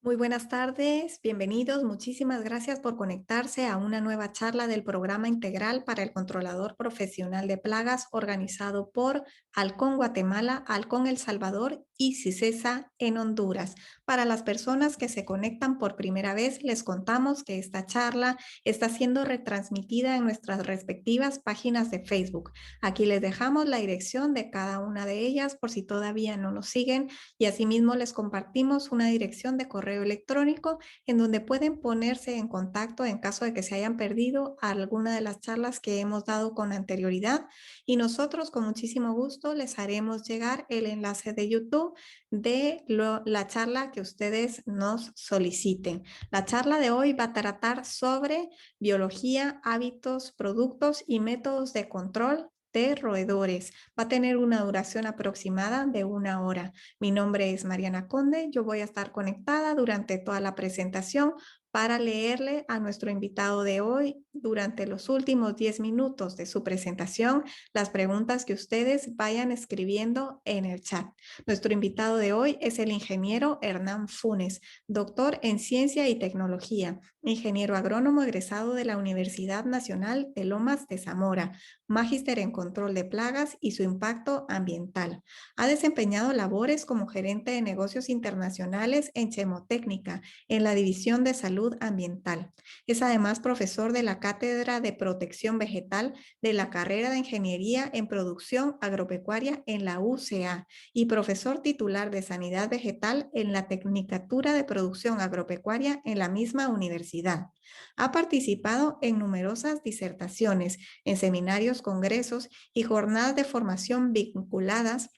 Muy buenas tardes, bienvenidos. Muchísimas gracias por conectarse a una nueva charla del Programa Integral para el Controlador Profesional de Plagas organizado por Halcón Guatemala, Halcón El Salvador y CICESA en Honduras. Para las personas que se conectan por primera vez, les contamos que esta charla está siendo retransmitida en nuestras respectivas páginas de Facebook. Aquí les dejamos la dirección de cada una de ellas por si todavía no nos siguen y asimismo les compartimos una dirección de correo electrónico en donde pueden ponerse en contacto en caso de que se hayan perdido alguna de las charlas que hemos dado con anterioridad y nosotros con muchísimo gusto les haremos llegar el enlace de YouTube de la charla que ustedes nos soliciten. La charla de hoy va a tratar sobre biología, hábitos, productos y métodos de control de roedores. Va a tener una duración aproximada de 1 hora. Mi nombre es Mariana Conde, yo voy a estar conectada durante toda la presentación para leerle a nuestro invitado de hoy durante los últimos 10 minutos de su presentación las preguntas que ustedes vayan escribiendo en el chat. Nuestro invitado de hoy es el ingeniero Hernán Funes, doctor en Ciencia y Tecnología, ingeniero agrónomo egresado de la Universidad Nacional de Lomas de Zamora, magíster en control de plagas y su impacto ambiental. Ha desempeñado labores como gerente de negocios internacionales en Chemotécnica, en la División de Salud Ambiental. Es además profesor de la Cátedra de Protección Vegetal de la carrera de Ingeniería en Producción Agropecuaria en la UCA y profesor titular de Sanidad Vegetal en la Tecnicatura de Producción Agropecuaria en la misma universidad. Ha participado en numerosas disertaciones, en seminarios, congresos y jornadas de formación vinculadas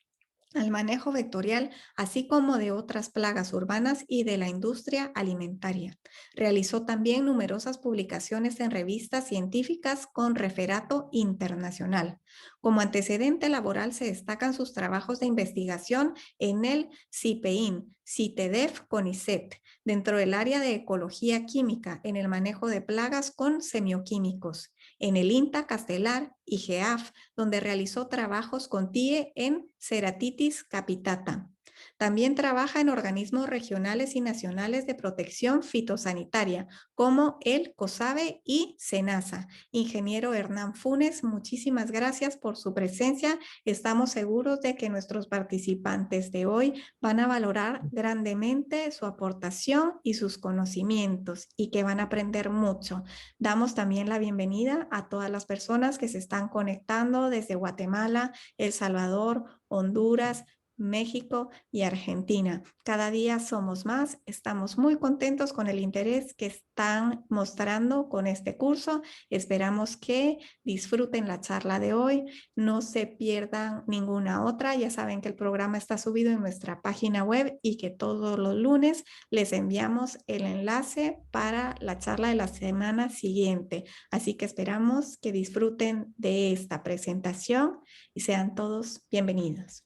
al manejo vectorial, así como de otras plagas urbanas y de la industria alimentaria. Realizó también numerosas publicaciones en revistas científicas con referato internacional. Como antecedente laboral se destacan sus trabajos de investigación en el CIPEIN, CITEDEF, CONICET, dentro del área de ecología química en el manejo de plagas con semioquímicos, en el INTA Castelar y GEAF, donde realizó trabajos con TIE en Ceratitis capitata. También trabaja en organismos regionales y nacionales de protección fitosanitaria, como el COSABE y SENASA. Ingeniero Hernán Funes, muchísimas gracias por su presencia. Estamos seguros de que nuestros participantes de hoy van a valorar grandemente su aportación y sus conocimientos y que van a aprender mucho. Damos también la bienvenida a todas las personas que se están conectando desde Guatemala, El Salvador, Honduras, México y Argentina. Cada día somos más. Estamos muy contentos con el interés que están mostrando con este curso. Esperamos que disfruten la charla de hoy. No se pierdan ninguna otra. Ya saben que el programa está subido en nuestra página web y que todos los lunes les enviamos el enlace para la charla de la semana siguiente. Así que esperamos que disfruten de esta presentación y sean todos bienvenidos.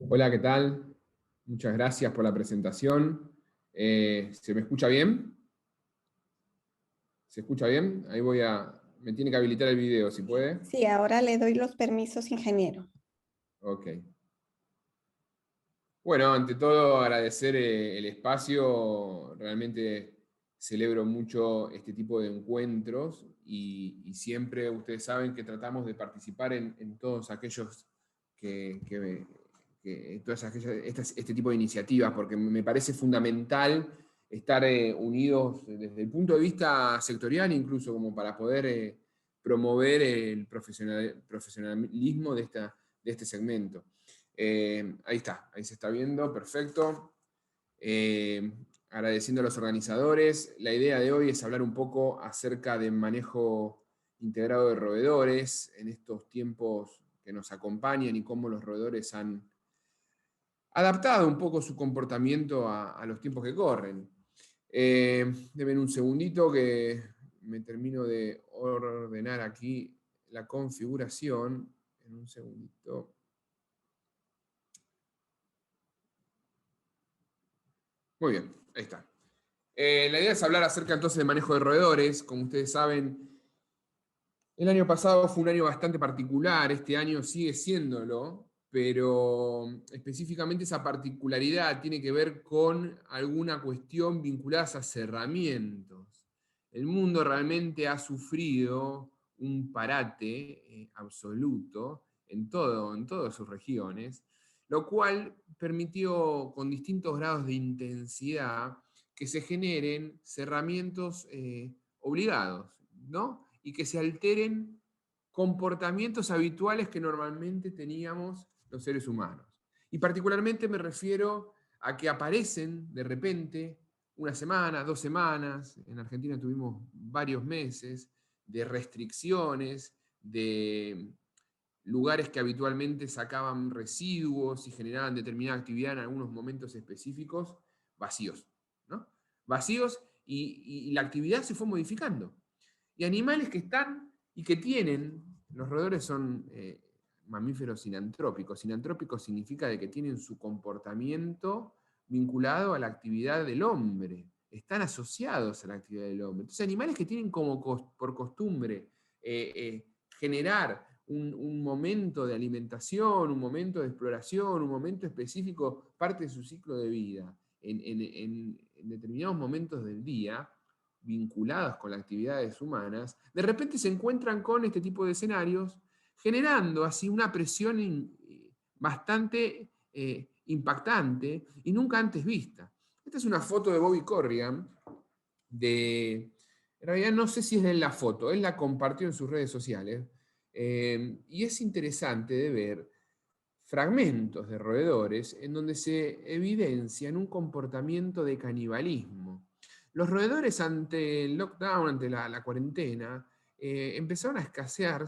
Hola, ¿qué tal? Muchas gracias por la presentación. ¿Se me escucha bien? ¿Se escucha bien? Ahí me tiene que habilitar el video, si puede. Sí, ahora le doy los permisos, ingeniero. Ok. Bueno, ante todo agradecer el espacio. Realmente celebro mucho este tipo de encuentros y siempre ustedes saben que tratamos de participar en todos aquellos todas este tipo de iniciativas, porque me parece fundamental estar unidos desde el punto de vista sectorial, incluso como para poder promover el profesionalismo de este segmento. Ahí está, ahí se está viendo, perfecto. Agradeciendo a los organizadores. La idea de hoy es hablar un poco acerca del manejo integrado de roedores en estos tiempos que nos acompañan y cómo los roedores han adaptado un poco su comportamiento a los tiempos que corren. Deben un segundito que me termino de ordenar aquí la configuración. En un segundito. Muy bien, ahí está. La idea es hablar acerca entonces de manejo de roedores. Como ustedes saben, el año pasado fue un año bastante particular, este año sigue siéndolo, pero específicamente esa particularidad tiene que ver con alguna cuestión vinculada a cerramientos. El mundo realmente ha sufrido un parate absoluto en todas sus regiones, lo cual permitió con distintos grados de intensidad que se generen cerramientos obligados, ¿no? Y que se alteren comportamientos habituales que normalmente teníamos los seres humanos. Y particularmente me refiero a que aparecen de repente una semana, 2 semanas, en Argentina tuvimos varios meses de restricciones, de lugares que habitualmente sacaban residuos y generaban determinada actividad en algunos momentos específicos, vacíos, ¿no? Vacíos y la actividad se fue modificando. Y animales que están y que tienen, los roedores son mamíferos sinantrópicos. Sinantrópicos significa de que tienen su comportamiento vinculado a la actividad del hombre, están asociados a la actividad del hombre. Entonces, animales que tienen como por costumbre generar un momento de alimentación, un momento de exploración, un momento específico, parte de su ciclo de vida, en determinados momentos del día, vinculados con las actividades humanas, de repente se encuentran con este tipo de escenarios, generando así una presión bastante impactante y nunca antes vista. Esta es una foto de Bobby Corrigan, en realidad no sé si es de la foto, él la compartió en sus redes sociales, y es interesante de ver fragmentos de roedores en donde se evidencian un comportamiento de canibalismo. Los roedores ante el lockdown, ante la cuarentena, empezaron a escasear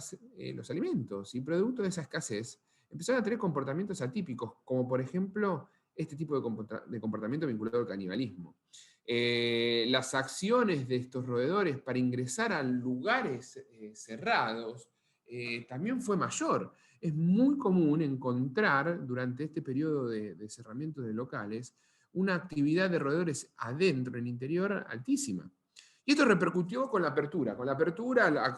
los alimentos y producto de esa escasez empezaron a tener comportamientos atípicos, como por ejemplo este tipo de comportamiento vinculado al canibalismo. Las acciones de estos roedores para ingresar a lugares cerrados también fue mayor. Es muy común encontrar durante este periodo de cerramiento de locales una actividad de roedores adentro, en el interior, altísima. Y esto repercutió con la apertura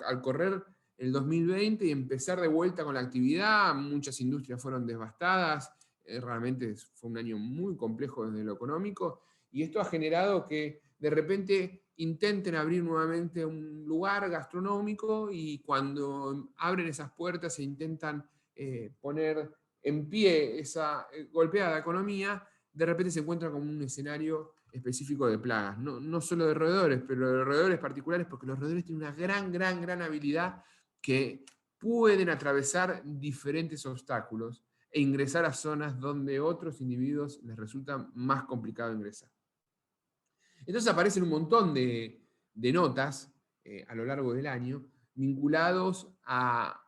al correr el 2020 y empezar de vuelta con la actividad, muchas industrias fueron devastadas, realmente fue un año muy complejo desde lo económico, y esto ha generado que de repente intenten abrir nuevamente un lugar gastronómico y cuando abren esas puertas e intentan poner en pie esa golpeada economía, de repente se encuentra con un escenario específico de plagas, no solo de roedores, pero de roedores particulares, porque los roedores tienen una gran habilidad que pueden atravesar diferentes obstáculos e ingresar a zonas donde otros individuos les resulta más complicado ingresar. Entonces aparecen un montón de notas a lo largo del año vinculados a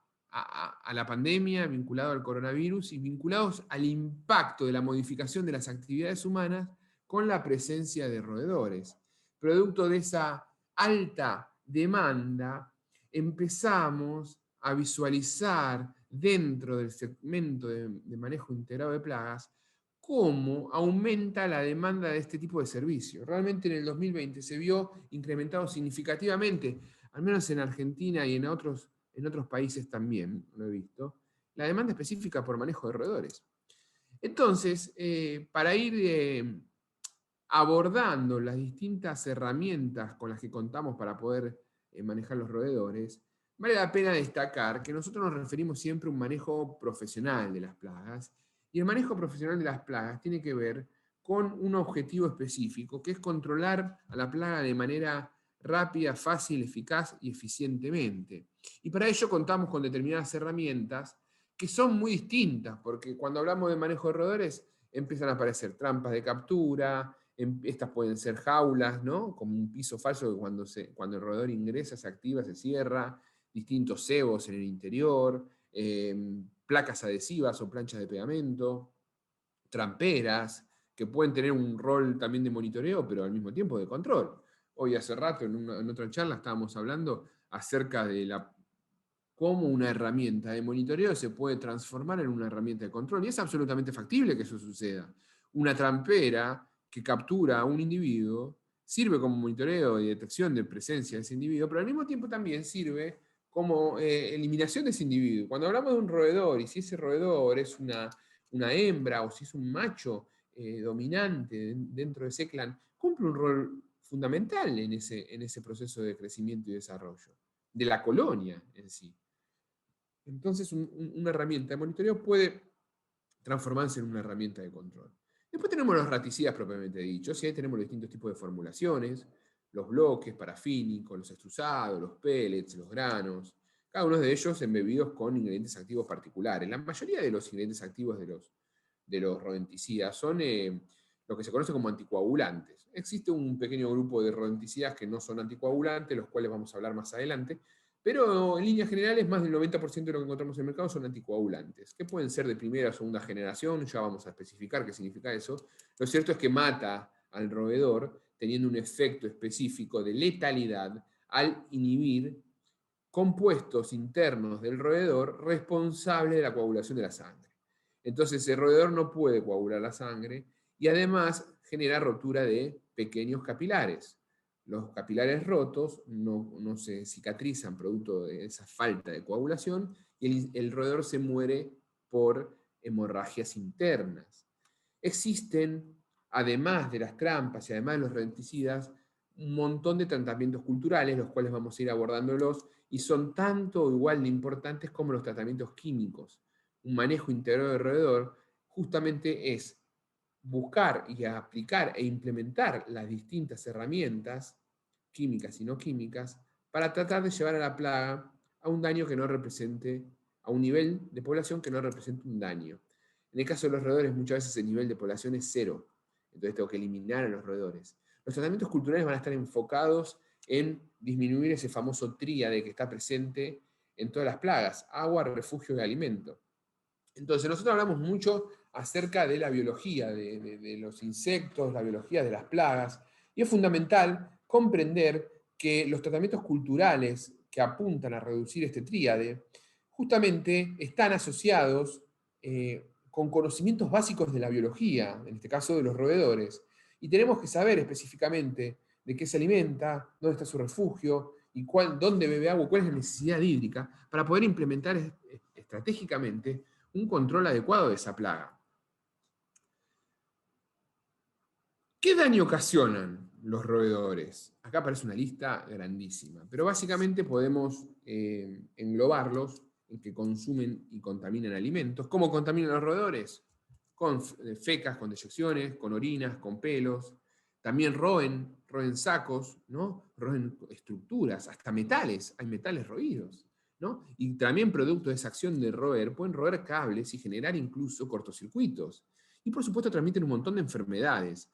la pandemia, vinculados al coronavirus y vinculados al impacto de la modificación de las actividades humanas con la presencia de roedores. Producto de esa alta demanda, empezamos a visualizar dentro del segmento de manejo integrado de plagas cómo aumenta la demanda de este tipo de servicios. Realmente en el 2020 se vio incrementado significativamente, al menos en Argentina y en otros países también, lo he visto, la demanda específica por manejo de roedores. Entonces, para ir abordando las distintas herramientas con las que contamos para poder manejar los roedores, vale la pena destacar que nosotros nos referimos siempre a un manejo profesional de las plagas, y el manejo profesional de las plagas tiene que ver con un objetivo específico, que es controlar a la plaga de manera rápida, fácil, eficaz y eficientemente. Y para ello contamos con determinadas herramientas que son muy distintas, porque cuando hablamos de manejo de roedores empiezan a aparecer trampas de captura, estas pueden ser jaulas, ¿no? Como un piso falso que cuando el roedor ingresa se activa, se cierra, distintos cebos en el interior, placas adhesivas o planchas de pegamento, tramperas, que pueden tener un rol también de monitoreo, pero al mismo tiempo de control. Hoy hace rato en otra charla estábamos hablando acerca de cómo una herramienta de monitoreo se puede transformar en una herramienta de control. Y es absolutamente factible que eso suceda. Una trampera que captura a un individuo sirve como monitoreo y detección de presencia de ese individuo, pero al mismo tiempo también sirve como eliminación de ese individuo. Cuando hablamos de un roedor, y si ese roedor es una hembra o si es un macho dominante dentro de ese clan, cumple un rol fundamental en ese proceso de crecimiento y desarrollo, de la colonia en sí. Entonces, una herramienta de monitoreo puede transformarse en una herramienta de control. Después tenemos los raticidas propiamente dichos, y ahí tenemos los distintos tipos de formulaciones, los bloques parafínicos, los extrusados, los pellets, los granos, cada uno de ellos embebidos con ingredientes activos particulares. La mayoría de los ingredientes activos de los rodenticidas son lo que se conoce como anticoagulantes. Existe un pequeño grupo de rodenticidas que no son anticoagulantes, los cuales vamos a hablar más adelante, pero en líneas generales más del 90% de lo que encontramos en el mercado son anticoagulantes, que pueden ser de primera o segunda generación, ya vamos a especificar qué significa eso. Lo cierto es que mata al roedor teniendo un efecto específico de letalidad al inhibir compuestos internos del roedor responsables de la coagulación de la sangre. Entonces el roedor no puede coagular la sangre y además genera rotura de pequeños capilares. Los capilares rotos no se cicatrizan producto de esa falta de coagulación y el roedor se muere por hemorragias internas. Existen, además de las trampas y además de los rodenticidas, un montón de tratamientos culturales, los cuales vamos a ir abordándolos, y son tanto o igual de importantes como los tratamientos químicos. Un manejo integrado de roedor justamente es buscar y aplicar e implementar las distintas herramientas, químicas y no químicas, para tratar de llevar a la plaga a un daño que no represente, a un nivel de población que no represente un daño. En el caso de los roedores, muchas veces el nivel de población es cero, entonces tengo que eliminar a los roedores. Los tratamientos culturales van a estar enfocados en disminuir ese famoso tríade que está presente en todas las plagas: agua, refugio y alimento. Entonces, nosotros hablamos mucho acerca de la biología de los insectos, la biología de las plagas, y es fundamental comprender que los tratamientos culturales que apuntan a reducir este tríade justamente están asociados con conocimientos básicos de la biología, en este caso de los roedores, y tenemos que saber específicamente de qué se alimenta, dónde está su refugio, y dónde bebe agua, cuál es la necesidad hídrica, para poder implementar estratégicamente un control adecuado de esa plaga. ¿Qué daño ocasionan los roedores? Acá aparece una lista grandísima, pero básicamente podemos englobarlos en que consumen y contaminan alimentos. ¿Cómo contaminan los roedores? Con fecas, con deyecciones, con orinas, con pelos. También roen sacos, ¿no? Roen estructuras, hasta metales, hay metales roídos, ¿no? Y también producto de esa acción de roer, pueden roer cables y generar incluso cortocircuitos. Y por supuesto transmiten un montón de enfermedades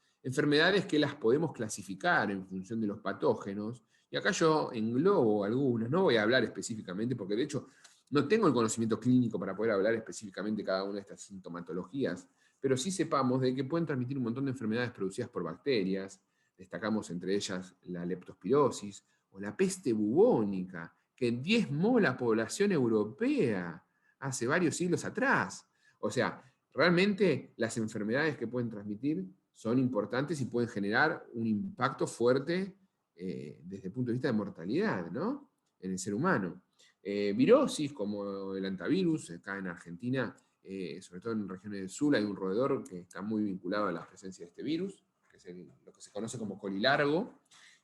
que las podemos clasificar en función de los patógenos, y acá yo englobo algunas, no voy a hablar específicamente porque de hecho no tengo el conocimiento clínico para poder hablar específicamente de cada una de estas sintomatologías, pero sí sepamos de que pueden transmitir un montón de enfermedades producidas por bacterias. Destacamos entre ellas la leptospirosis o la peste bubónica, que diezmó la población europea hace varios siglos atrás. O sea, realmente las enfermedades que pueden transmitir son importantes y pueden generar un impacto fuerte desde el punto de vista de mortalidad, ¿no? En el ser humano. Virosis como el hantavirus, acá en Argentina, sobre todo en regiones del sur, hay un roedor que está muy vinculado a la presencia de este virus, que es lo que se conoce como colilargo,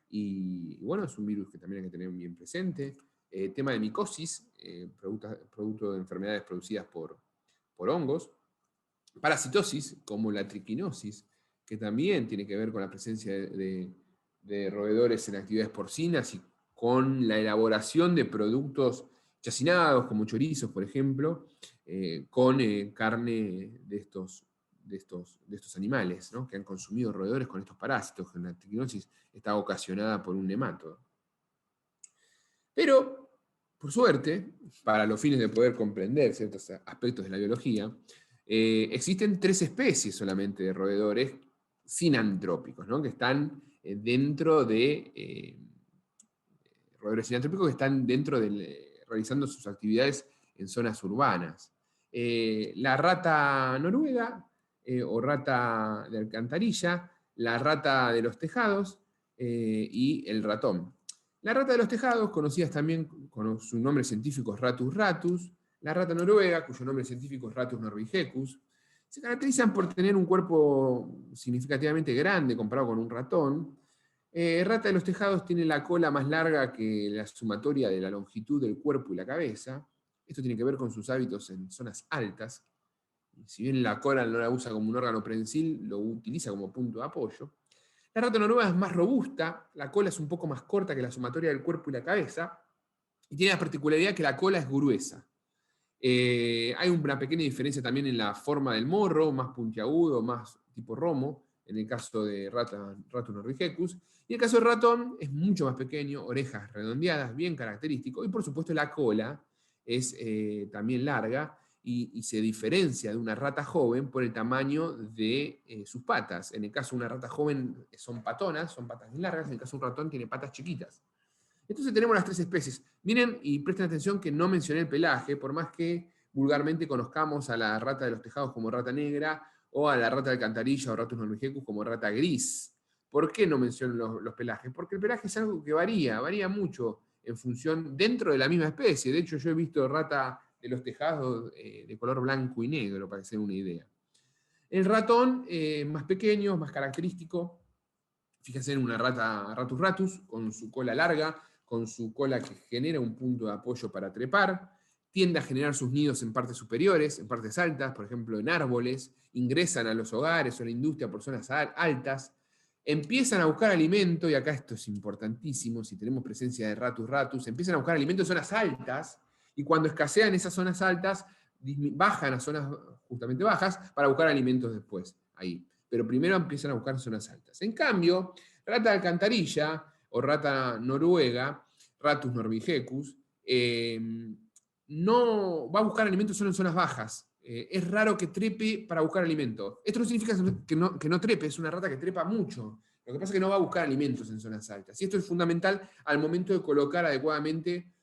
y bueno, es un virus que también hay que tener bien presente. Tema de micosis, producto de enfermedades producidas por hongos. Parasitosis, como la triquinosis, que también tiene que ver con la presencia de roedores en actividades porcinas y con la elaboración de productos chacinados, como chorizos, por ejemplo, con carne de estos animales, ¿no? Que han consumido roedores con estos parásitos, que la triquinosis está ocasionada por un nematodo. Pero, por suerte, para los fines de poder comprender ciertos aspectos de la biología, existen 3 especies solamente de roedores sinantrópicos, ¿no? Que están dentro de roedores sinantrópicos que están dentro de realizando sus actividades en zonas urbanas. La rata noruega o rata de alcantarilla, la rata de los tejados y el ratón. La rata de los tejados, conocida también con su nombre científico Ratus ratus, la rata noruega, cuyo nombre científico es Ratus norvegicus, se caracterizan por tener un cuerpo significativamente grande comparado con un ratón. Rata de los tejados tiene la cola más larga que la sumatoria de la longitud del cuerpo y la cabeza. Esto tiene que ver con sus hábitos en zonas altas. Si bien la cola no la usa como un órgano prensil, lo utiliza como punto de apoyo. La rata noruega es más robusta, la cola es un poco más corta que la sumatoria del cuerpo y la cabeza, y tiene la particularidad que la cola es gruesa. Hay una pequeña diferencia también en la forma del morro, más puntiagudo, más tipo romo, en el caso de Ratus norvegicus. Y el caso del ratón es mucho más pequeño, orejas redondeadas, bien característico, y por supuesto la cola es también larga y se diferencia de una rata joven por el tamaño de sus patas. En el caso de una rata joven son patonas, son patas muy largas, en el caso de un ratón tiene patas chiquitas. Entonces tenemos las tres especies. Miren y presten atención que no mencioné el pelaje, por más que vulgarmente conozcamos a la rata de los tejados como rata negra o a la rata de alcantarilla o Ratus norvegicus como rata gris. ¿Por qué no menciono los pelajes? Porque el pelaje es algo que varía mucho en función dentro de la misma especie. De hecho, yo he visto rata de los tejados de color blanco y negro, para que se den una idea. El ratón, más pequeño, más característico, fíjense en una rata Ratus ratus, con su cola larga, con su cola que genera un punto de apoyo para trepar, tiende a generar sus nidos en partes superiores, en partes altas, por ejemplo en árboles, ingresan a los hogares o a la industria por zonas altas, empiezan a buscar alimento, y acá esto es importantísimo, si tenemos presencia de Ratus ratus, empiezan a buscar alimento en zonas altas, y cuando escasean esas zonas altas, bajan a zonas justamente bajas para buscar alimentos después, ahí. Pero primero empiezan a buscar zonas altas. En cambio, rata de alcantarilla o rata noruega, Ratus norvegicus, no va a buscar alimentos solo en zonas bajas. Es raro que trepe para buscar alimento. Esto no significa que no trepe, es una rata que trepa mucho. Lo que pasa es que no va a buscar alimentos en zonas altas. Y esto es fundamental al momento de colocar adecuadamente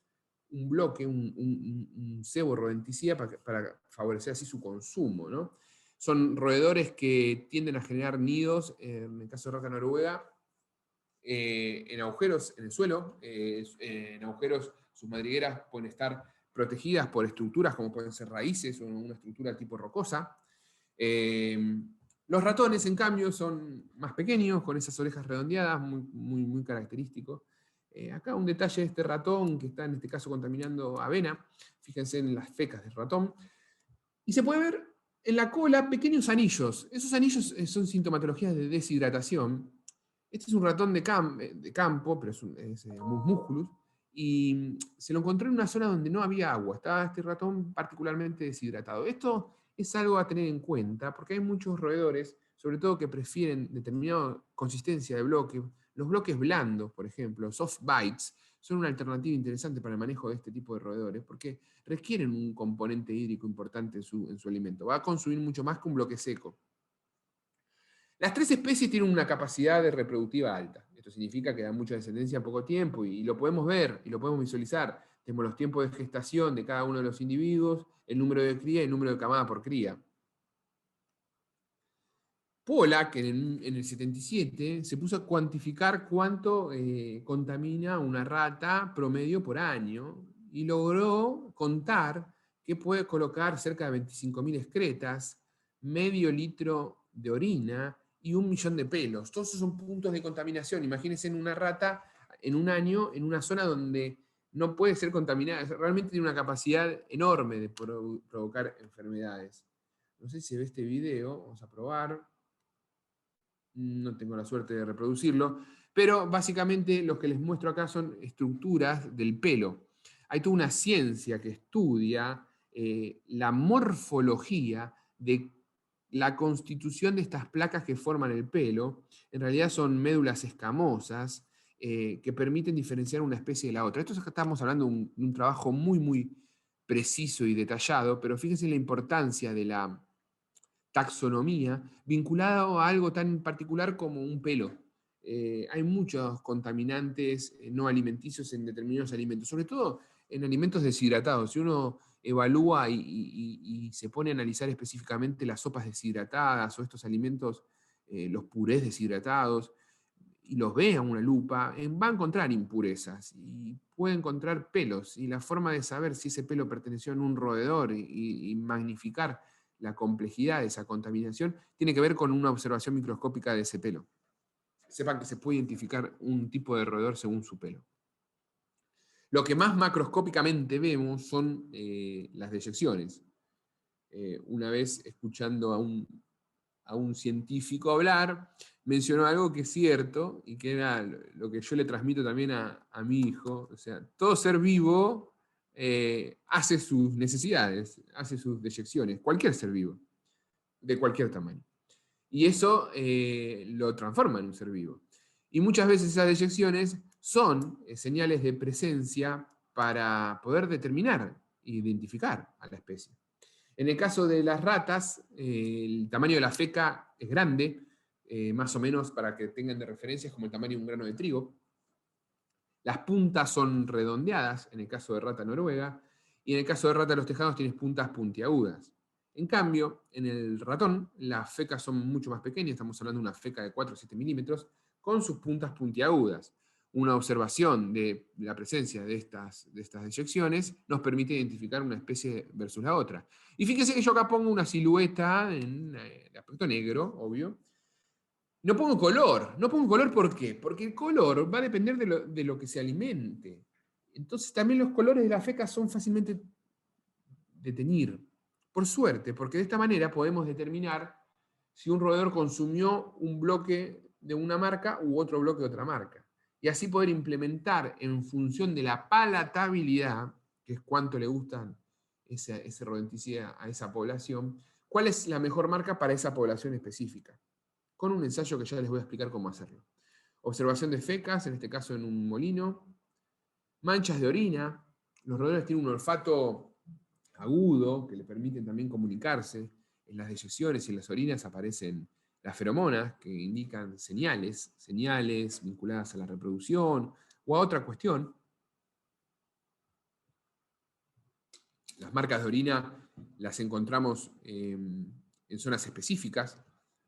un bloque, un cebo rodenticida para favorecer así su consumo, ¿no? Son roedores que tienden a generar nidos, en el caso de rata noruega, en agujeros en el suelo, en agujeros, sus madrigueras pueden estar protegidas por estructuras como pueden ser raíces o una estructura tipo rocosa. Los ratones, en cambio, son más pequeños, con esas orejas redondeadas, muy característicos. Acá un detalle de este ratón que está en este caso contaminando avena. Fíjense en las fecas del ratón. Y se puede ver en la cola pequeños anillos. Esos anillos son sintomatologías de deshidratación. Este es un ratón de campo, pero es musculus, y se lo encontró en una zona donde no había agua. Estaba este ratón particularmente deshidratado. Esto es algo a tener en cuenta, porque hay muchos roedores, sobre todo que prefieren determinada consistencia de bloque. Los bloques blandos, por ejemplo, soft bites, son una alternativa interesante para el manejo de este tipo de roedores, porque requieren un componente hídrico importante en su alimento. Va a consumir mucho más que un bloque seco. Las tres especies tienen una capacidad de reproductiva alta. Esto significa que dan mucha descendencia en poco tiempo y lo podemos ver y lo podemos visualizar. Tenemos los tiempos de gestación de cada uno de los individuos, el número de cría y el número de camada por cría. Pollack, en el 77, se puso a cuantificar cuánto contamina una rata promedio por año y logró contar que puede colocar cerca de 25.000 excretas, medio litro de orina y 1 millón de pelos. Todos esos son puntos de contaminación. Imagínense en una rata en un año, en una zona donde no puede ser contaminada. Realmente tiene una capacidad enorme de provocar enfermedades. No sé si se ve este video, vamos a probar. No tengo la suerte de reproducirlo, pero básicamente lo que les muestro acá son estructuras del pelo. Hay toda una ciencia que estudia la morfología de la constitución de estas placas que forman el pelo. En realidad son médulas escamosas que permiten diferenciar una especie de la otra. Esto estamos hablando de un trabajo muy preciso y detallado, pero fíjense en la importancia de la taxonomía vinculado a algo tan particular como un pelo. Hay muchos contaminantes no alimenticios en determinados alimentos, sobre todo en alimentos deshidratados. Si uno evalúa y se pone a analizar específicamente las sopas deshidratadas o estos alimentos, los purés deshidratados, y los ve a una lupa, va a encontrar impurezas y puede encontrar pelos. Y la forma de saber si ese pelo perteneció a un roedor y magnificar la complejidad de esa contaminación tiene que ver con una observación microscópica de ese pelo. Sepan que se puede identificar un tipo de roedor según su pelo. Lo que más macroscópicamente vemos son las deyecciones. Una vez escuchando a un científico hablar, mencionó algo que es cierto y que era lo que yo le transmito también a mi hijo. O sea, todo ser vivo hace sus necesidades, hace sus deyecciones, cualquier ser vivo, de cualquier tamaño. Y eso lo transforma en un ser vivo. Y muchas veces esas deyecciones son señales de presencia para poder determinar e identificar a la especie. En el caso de las ratas, el tamaño de la feca es grande, más o menos para que tengan de referencia, es como el tamaño de un grano de trigo. Las puntas son redondeadas, en el caso de rata noruega, y en el caso de rata de los tejados tienes puntas puntiagudas. En cambio, en el ratón, las fecas son mucho más pequeñas, estamos hablando de una feca de 4 o 7 milímetros, con sus puntas puntiagudas. Una observación de la presencia de estas deyecciones nos permite identificar una especie versus la otra. Y fíjense que yo acá pongo una silueta en de aspecto negro, obvio. No pongo color, ¿por qué? Porque el color va a depender de lo que se alimente. Entonces también los colores de la feca son fácilmente de teñir. Por suerte, porque de esta manera podemos determinar si un roedor consumió un bloque de una marca u otro bloque de otra marca. Y así poder implementar en función de la palatabilidad, que es cuánto le gustan ese rodenticida a esa población, cuál es la mejor marca para esa población específica. Con un ensayo que ya les voy a explicar cómo hacerlo. Observación de fecas, en este caso en un molino. Manchas de orina. Los roedores tienen un olfato agudo que le permiten también comunicarse. En las deyecciones y en las orinas aparecen las feromonas que indican señales vinculadas a la reproducción o a otra cuestión. Las marcas de orina las encontramos en zonas específicas.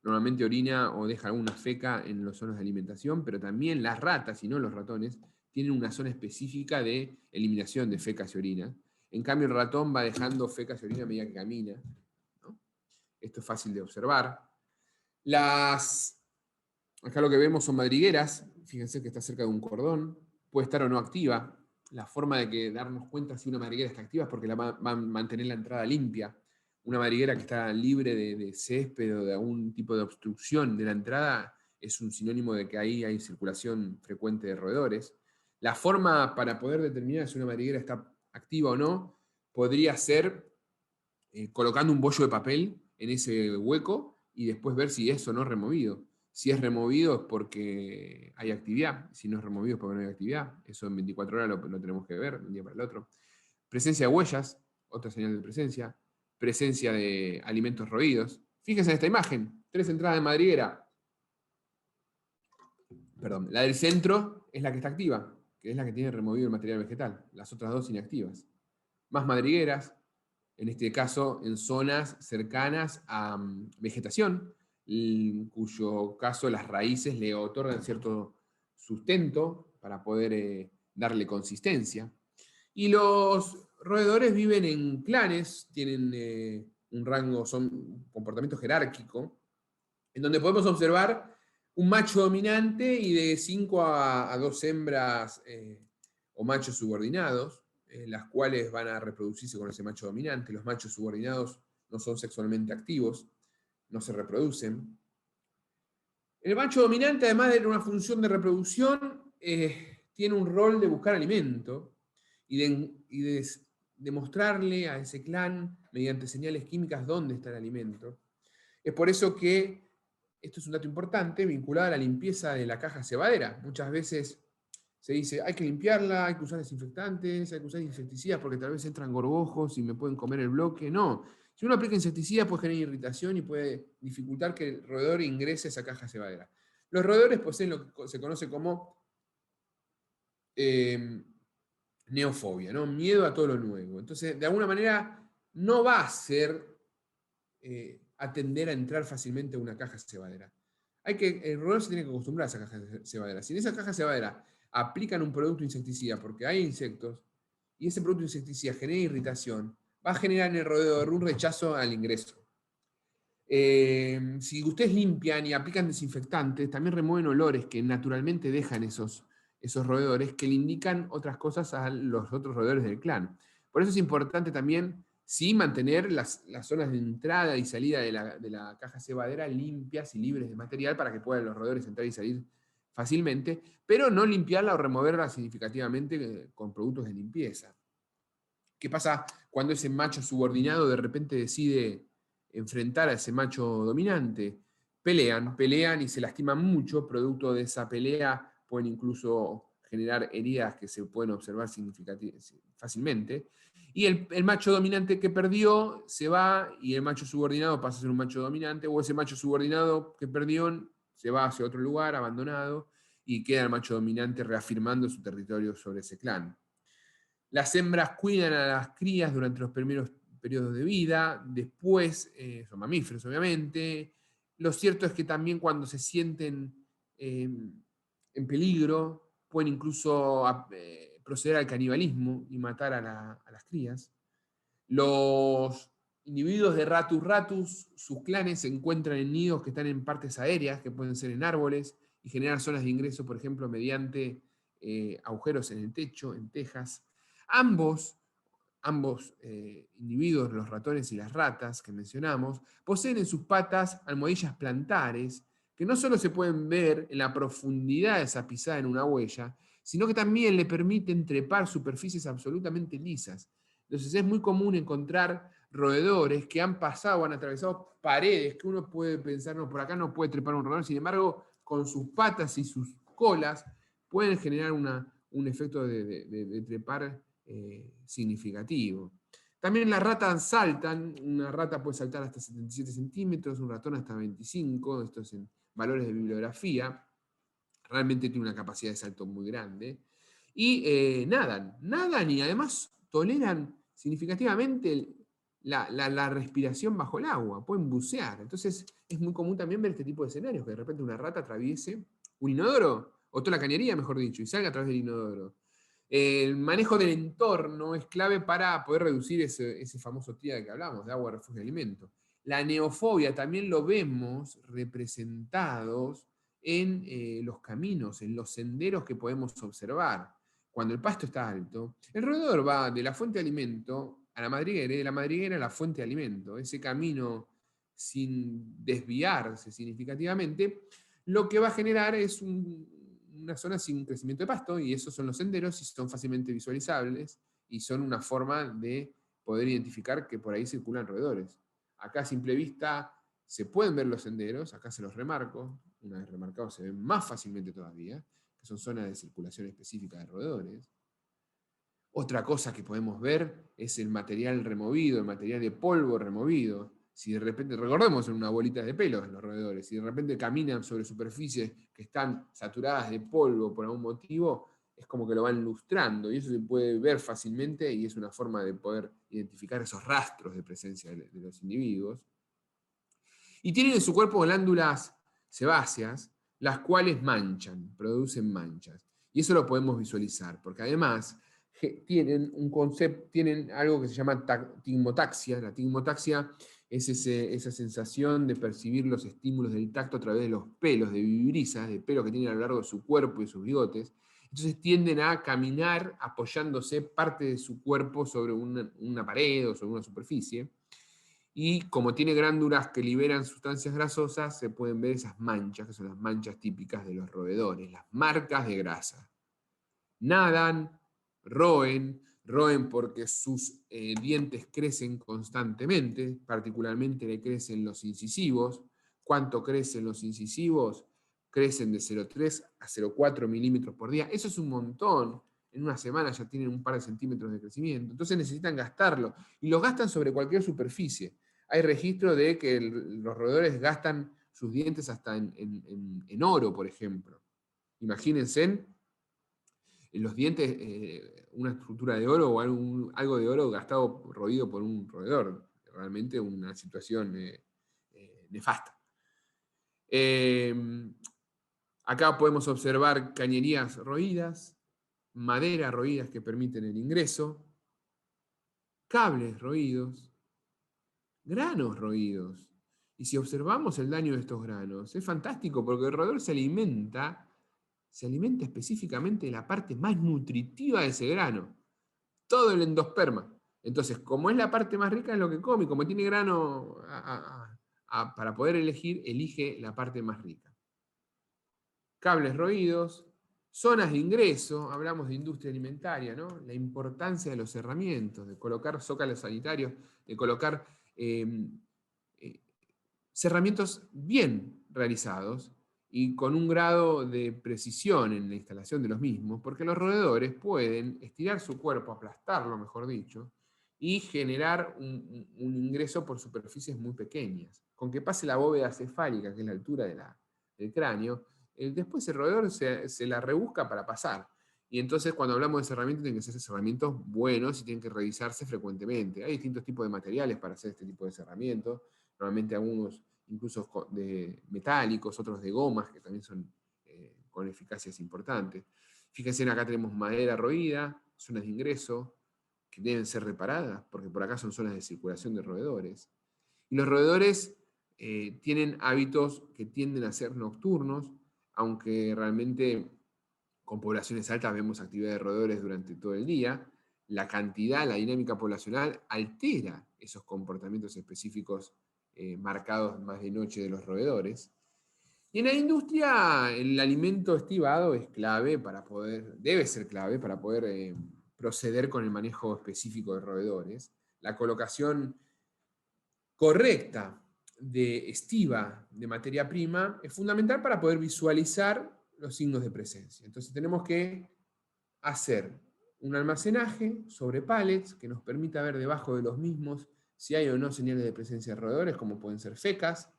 Normalmente orina o deja alguna feca en las zonas de alimentación, pero también las ratas, y no los ratones, tienen una zona específica de eliminación de fecas y orinas. En cambio, el ratón va dejando fecas y orina a medida que camina, ¿no? Esto es fácil de observar. Acá lo que vemos son madrigueras. Fíjense que está cerca de un cordón. Puede estar o no activa. La forma de darnos cuenta si una madriguera está activa es porque va a mantener la entrada limpia. Una madriguera que está libre de césped o de algún tipo de obstrucción de la entrada es un sinónimo de que ahí hay circulación frecuente de roedores. La forma para poder determinar si una madriguera está activa o no podría ser colocando un bollo de papel en ese hueco y después ver si es o no removido. Si es removido es porque hay actividad, si no es removido es porque no hay actividad. Eso en 24 horas lo tenemos que ver de un día para el otro. Presencia de huellas, otra señal de presencia. Presencia de alimentos roídos. Fíjense en esta imagen, 3 entradas de madriguera. Perdón, la del centro es la que está activa, que es la que tiene removido el material vegetal. Las otras 2 inactivas. Más madrigueras, en este caso en zonas cercanas a vegetación, en cuyo caso las raíces le otorgan cierto sustento para poder darle consistencia. Y los roedores viven en clanes, tienen un rango, son un comportamiento jerárquico, en donde podemos observar un macho dominante y de 5 a 2 hembras o machos subordinados, las cuales van a reproducirse con ese macho dominante. Los machos subordinados no son sexualmente activos, no se reproducen. El macho dominante, además de una función de reproducción, tiene un rol de buscar alimento y de demostrarle a ese clan, mediante señales químicas, dónde está el alimento. Es por eso que esto es un dato importante vinculado a la limpieza de la caja cebadera. Muchas veces se dice, hay que limpiarla, hay que usar desinfectantes, hay que usar insecticidas porque tal vez entran gorgojos y me pueden comer el bloque. No, si uno aplica insecticida puede generar irritación y puede dificultar que el roedor ingrese a esa caja cebadera. Los roedores poseen lo que se conoce como neofobia, ¿no? Miedo a todo lo nuevo. Entonces, de alguna manera, no va a ser atender a entrar fácilmente a una caja cebadera. El roedor se tiene que acostumbrar a esa caja cebadera. Si en esa caja cebadera aplican un producto insecticida porque hay insectos y ese producto insecticida genera irritación, va a generar en el roedor un rechazo al ingreso. Si ustedes limpian y aplican desinfectantes, también remueven olores que naturalmente dejan esos roedores que le indican otras cosas a los otros roedores del clan. Por eso es importante también, sí, mantener las zonas de entrada y salida de la caja cebadera limpias y libres de material para que puedan los roedores entrar y salir fácilmente, pero no limpiarla o removerla significativamente con productos de limpieza. ¿Qué pasa cuando ese macho subordinado de repente decide enfrentar a ese macho dominante? Pelean y se lastiman mucho. Producto de esa pelea pueden incluso generar heridas que se pueden observar fácilmente. Y el macho dominante que perdió se va y el macho subordinado pasa a ser un macho dominante, o ese macho subordinado que perdió se va hacia otro lugar abandonado y queda el macho dominante reafirmando su territorio sobre ese clan. Las hembras cuidan a las crías durante los primeros periodos de vida, después son mamíferos obviamente. Lo cierto es que también cuando se sienten en peligro, pueden incluso proceder al canibalismo y matar a las crías. Los individuos de Ratus ratus, sus clanes se encuentran en nidos que están en partes aéreas, que pueden ser en árboles, y generar zonas de ingreso, por ejemplo, mediante agujeros en el techo, en tejas. Ambos, individuos, los ratones y las ratas que mencionamos, poseen en sus patas almohadillas plantares que no solo se pueden ver en la profundidad de esa pisada en una huella, sino que también le permiten trepar superficies absolutamente lisas. Entonces es muy común encontrar roedores que han pasado o han atravesado paredes que uno puede pensar, no, por acá no puede trepar un roedor, sin embargo, con sus patas y sus colas pueden generar un efecto de trepar significativo. También las ratas saltan, una rata puede saltar hasta 77 centímetros, un ratón hasta 25, esto es en valores de bibliografía, realmente tiene una capacidad de salto muy grande. Y nadan y además toleran significativamente la respiración bajo el agua, pueden bucear. Entonces es muy común también ver este tipo de escenarios, que de repente una rata atraviese un inodoro, o toda la cañería, mejor dicho, y salga a través del inodoro. El manejo del entorno es clave para poder reducir ese famoso TIA que hablamos, de agua, refugio y alimento. La neofobia también lo vemos representados en los caminos, en los senderos que podemos observar. Cuando el pasto está alto, el roedor va de la fuente de alimento a la madriguera y de la madriguera a la fuente de alimento. Ese camino sin desviarse significativamente, lo que va a generar es una zona sin crecimiento de pasto, y esos son los senderos y son fácilmente visualizables y son una forma de poder identificar que por ahí circulan roedores. Acá a simple vista se pueden ver los senderos, acá se los remarco, una vez remarcados se ven más fácilmente todavía, que son zonas de circulación específica de roedores. Otra cosa que podemos ver es el material removido, el material de polvo removido. Si de repente, recordemos en una bolita de pelo en los roedores, si de repente caminan sobre superficies que están saturadas de polvo por algún motivo, es como que lo van lustrando y eso se puede ver fácilmente y es una forma de poder identificar esos rastros de presencia de los individuos. Y tienen en su cuerpo glándulas sebáceas, las cuales manchan, producen manchas. Y eso lo podemos visualizar, porque además tienen un concepto, tienen algo que se llama tigmotaxia. La tigmotaxia es esa sensación de percibir los estímulos del tacto a través de los pelos, de vibrisas, de pelo que tienen a lo largo de su cuerpo y sus bigotes. Entonces tienden a caminar apoyándose parte de su cuerpo sobre una pared o sobre una superficie. Y como tiene glándulas que liberan sustancias grasosas, se pueden ver esas manchas, que son las manchas típicas de los roedores, las marcas de grasa. Nadan, roen porque sus dientes crecen constantemente, particularmente le crecen los incisivos. ¿Cuánto crecen los incisivos? Crecen de 0,3 a 0,4 milímetros por día. Eso es un montón. En una semana ya tienen un par de centímetros de crecimiento. Entonces necesitan gastarlo. Y los gastan sobre cualquier superficie. Hay registro de que los roedores gastan sus dientes hasta en oro, por ejemplo. Imagínense en los dientes una estructura de oro o algo de oro gastado, roído por un roedor. Realmente una situación nefasta. Eh, Acá podemos observar cañerías roídas, madera roídas que permiten el ingreso, cables roídos, granos roídos. Y si observamos el daño de estos granos, es fantástico porque el roedor se alimenta específicamente de la parte más nutritiva de ese grano, todo el endosperma. Entonces, como es la parte más rica, es lo que come, y como tiene grano para poder elegir, elige la parte más rica. Cables roídos, zonas de ingreso, hablamos de industria alimentaria, ¿no? La importancia de los cerramientos, de colocar zócalos sanitarios, de colocar eh, eh, cerramientos bien realizados y con un grado de precisión en la instalación de los mismos, porque los roedores pueden estirar su cuerpo, aplastarlo, mejor dicho, y generar un ingreso por superficies muy pequeñas. Con que pase la bóveda cefálica, que es la altura del cráneo, después el roedor se la rebusca para pasar. Y entonces cuando hablamos de cerramientos, tienen que ser cerramientos buenos y tienen que revisarse frecuentemente. Hay distintos tipos de materiales para hacer este tipo de cerramientos. Normalmente algunos incluso de metálicos, otros de gomas, que también son con eficacias importantes. Fíjense, acá tenemos madera roída, zonas de ingreso, que deben ser reparadas, porque por acá son zonas de circulación de roedores. Y los roedores tienen hábitos que tienden a ser nocturnos, aunque realmente con poblaciones altas vemos actividad de roedores durante todo el día. La cantidad, la dinámica poblacional altera esos comportamientos específicos marcados más de noche de los roedores. Y en la industria el alimento estivado es clave debe ser clave para poder proceder con el manejo específico de roedores. La colocación correcta de estiva de materia prima es fundamental para poder visualizar los signos de presencia. Entonces tenemos que hacer un almacenaje sobre pallets que nos permita ver debajo de los mismos si hay o no señales de presencia de roedores, como pueden ser fecas.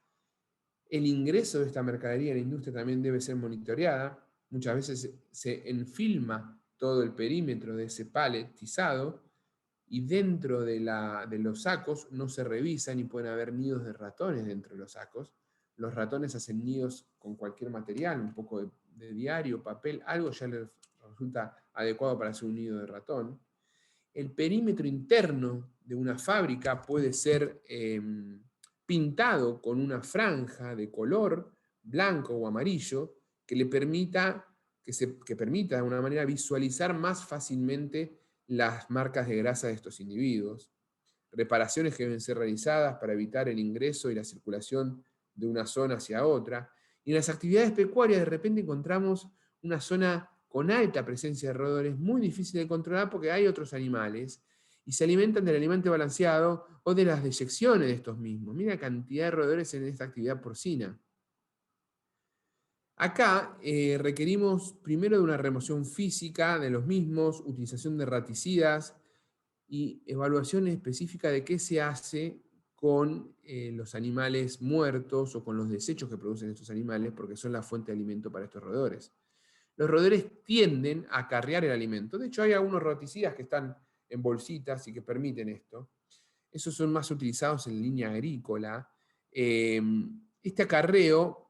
El ingreso de esta mercadería en la industria también debe ser monitoreada. Muchas veces se enfilma todo el perímetro de ese paletizado y dentro de los sacos no se revisan y pueden haber nidos de ratones dentro de los sacos. Los ratones hacen nidos con cualquier material, un poco de diario, papel, algo ya les resulta adecuado para hacer un nido de ratón. El perímetro interno de una fábrica puede ser pintado con una franja de color blanco o amarillo que le permita, que permita de alguna manera visualizar más fácilmente las marcas de grasa de estos individuos. Reparaciones que deben ser realizadas para evitar el ingreso y la circulación de una zona hacia otra. Y en las actividades pecuarias de repente encontramos una zona con alta presencia de roedores, muy difícil de controlar porque hay otros animales y se alimentan del alimento balanceado o de las deyecciones de estos mismos. Mira la cantidad de roedores en esta actividad porcina. Acá requerimos primero de una remoción física de los mismos, utilización de raticidas y evaluación específica de qué se hace con los animales muertos o con los desechos que producen estos animales, porque son la fuente de alimento para estos roedores. Los roedores tienden a acarrear el alimento. De hecho, hay algunos raticidas que están en bolsitas y que permiten esto. Esos son más utilizados en línea agrícola. Este acarreo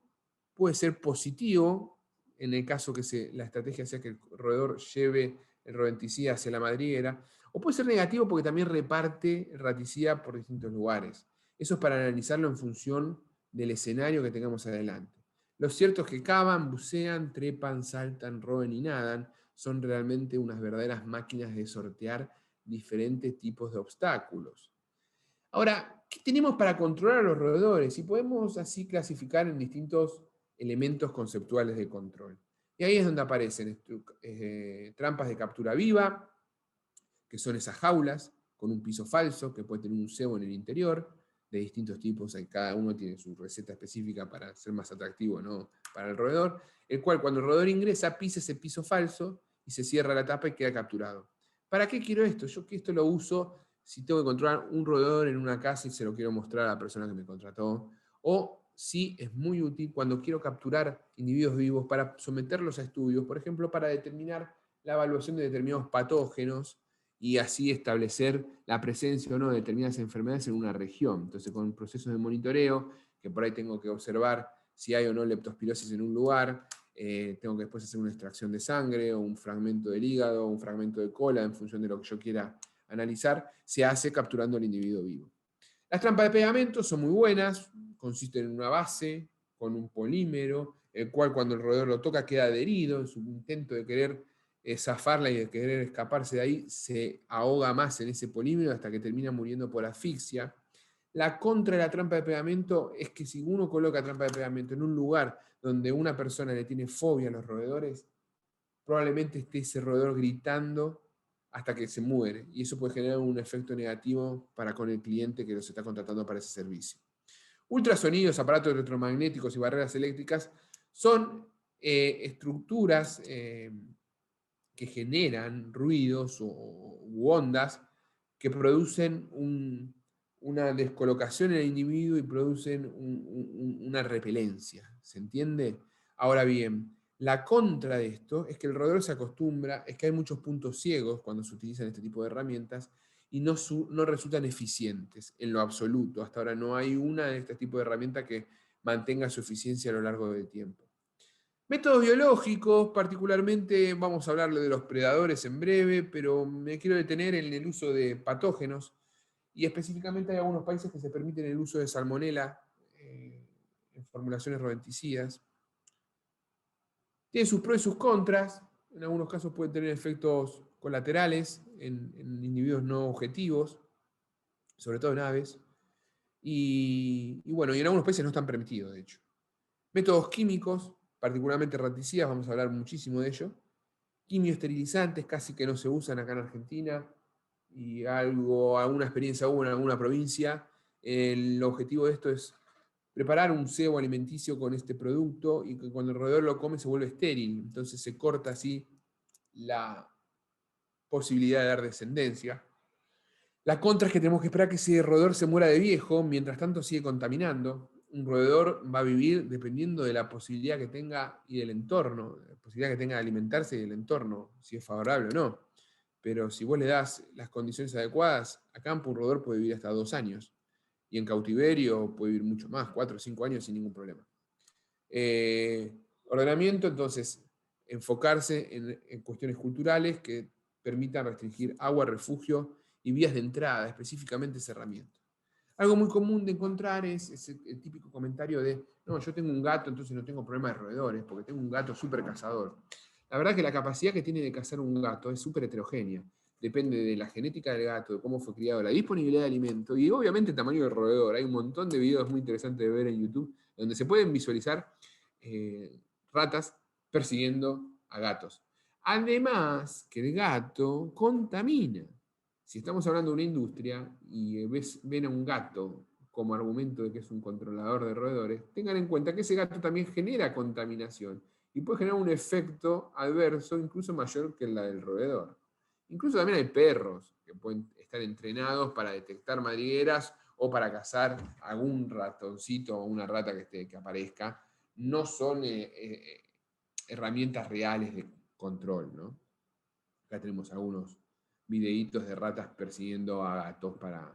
puede ser positivo en el caso que la estrategia sea que el roedor lleve el rodenticida hacia la madriguera, o puede ser negativo porque también reparte el raticida por distintos lugares. Eso es para analizarlo en función del escenario que tengamos adelante. Lo cierto es que cavan, bucean, trepan, saltan, roen y nadan. Son realmente unas verdaderas máquinas de sortear diferentes tipos de obstáculos. Ahora, ¿qué tenemos para controlar a los roedores? Y podemos así clasificar en distintos elementos conceptuales de control. Y ahí es donde aparecen trampas de captura viva, que son esas jaulas con un piso falso que puede tener un cebo en el interior, de distintos tipos, cada uno tiene su receta específica para ser más atractivo, ¿no?, para el roedor, el cual cuando el roedor ingresa pisa ese piso falso y se cierra la tapa y queda capturado. ¿Para qué quiero esto? Yo que esto lo uso si tengo que controlar un roedor en una casa y se lo quiero mostrar a la persona que me contrató, o si es muy útil cuando quiero capturar individuos vivos para someterlos a estudios, por ejemplo, para determinar la evaluación de determinados patógenos y así establecer la presencia o no de determinadas enfermedades en una región. Entonces, con procesos de monitoreo, que por ahí tengo que observar si hay o no leptospirosis en un lugar, tengo que después hacer una extracción de sangre o un fragmento del hígado o un fragmento de cola en función de lo que yo quiera analizar, se hace capturando al individuo vivo. Las trampas de pegamento son muy buenas, consisten en una base con un polímero, el cual cuando el roedor lo toca queda adherido, en su intento de querer zafarla y de querer escaparse de ahí, se ahoga más en ese polímero hasta que termina muriendo por asfixia. La contra de la trampa de pegamento es que si uno coloca trampa de pegamento en un lugar donde una persona le tiene fobia a los roedores, probablemente esté ese roedor gritando hasta que se muere. Y eso puede generar un efecto negativo para con el cliente que los está contratando para ese servicio. Ultrasonidos, aparatos electromagnéticos y barreras eléctricas son estructuras que generan ruidos u ondas que producen una descolocación en el individuo y producen una repelencia. ¿Se entiende? Ahora bien, la contra de esto es que el roedor se acostumbra, es que hay muchos puntos ciegos cuando se utilizan este tipo de herramientas y no resultan eficientes en lo absoluto. Hasta ahora no hay una de este tipo de herramientas que mantenga su eficiencia a lo largo del tiempo. Métodos biológicos, particularmente vamos a hablarle de los predadores en breve, pero me quiero detener en el uso de patógenos y específicamente hay algunos países que se permiten el uso de salmonela en formulaciones rodenticidas. Tiene sus pros y sus contras, en algunos casos puede tener efectos colaterales en individuos no objetivos, sobre todo en aves, y bueno, y en algunos países no están permitidos, de hecho. Métodos químicos, particularmente raticidas, vamos a hablar muchísimo de ello. Quimioesterilizantes casi que no se usan acá en Argentina y alguna experiencia hubo en alguna provincia. El objetivo de esto es preparar un cebo alimenticio con este producto y que cuando el roedor lo come se vuelve estéril, entonces se corta así la posibilidad de dar descendencia. La contra es que tenemos que esperar que ese roedor se muera de viejo, mientras tanto sigue contaminando. Un roedor va a vivir dependiendo de la posibilidad que tenga y del entorno, la posibilidad que tenga de alimentarse y del entorno, si es favorable o no. Pero si vos le das las condiciones adecuadas, a campo un roedor puede vivir hasta 2 años. Y en cautiverio puede vivir mucho más, 4 o 5 años sin ningún problema. Ordenamiento, entonces, enfocarse en cuestiones culturales que permitan restringir agua, refugio y vías de entrada, específicamente esa herramienta. Algo muy común de encontrar es el típico comentario de, no, yo tengo un gato, entonces no tengo problema de roedores, porque tengo un gato súper cazador. La verdad que la capacidad que tiene de cazar un gato es súper heterogénea. Depende de la genética del gato, de cómo fue criado, la disponibilidad de alimento y obviamente el tamaño del roedor. Hay un montón de videos muy interesantes de ver en YouTube donde se pueden visualizar ratas persiguiendo a gatos. Además, que el gato contamina. Si estamos hablando de una industria y ven a un gato como argumento de que es un controlador de roedores, tengan en cuenta que ese gato también genera contaminación y puede generar un efecto adverso incluso mayor que la del roedor. Incluso también hay perros que pueden estar entrenados para detectar madrigueras o para cazar algún ratoncito o una rata que aparezca. No son herramientas reales de control, ¿no? Acá tenemos algunos videitos de ratas persiguiendo a gatos para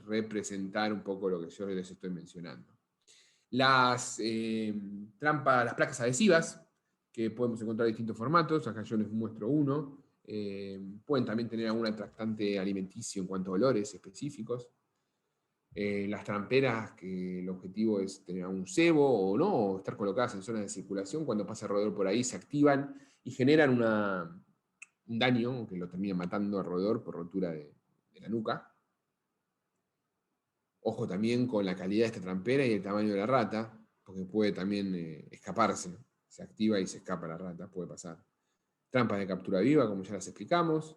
representar un poco lo que yo les estoy mencionando. Las trampas, las placas adhesivas, que podemos encontrar en distintos formatos, acá yo les muestro uno. Pueden también tener algún atractante alimenticio en cuanto a olores específicos. Las tramperas, que el objetivo es tener un cebo o no, o estar colocadas en zonas de circulación, cuando pasa el roedor por ahí se activan y generan un daño que lo termina matando al roedor por rotura de la nuca. Ojo también con la calidad de esta trampera y el tamaño de la rata, porque puede también escaparse. Se activa y se escapa la rata, puede pasar. Trampas de captura viva, como ya las explicamos.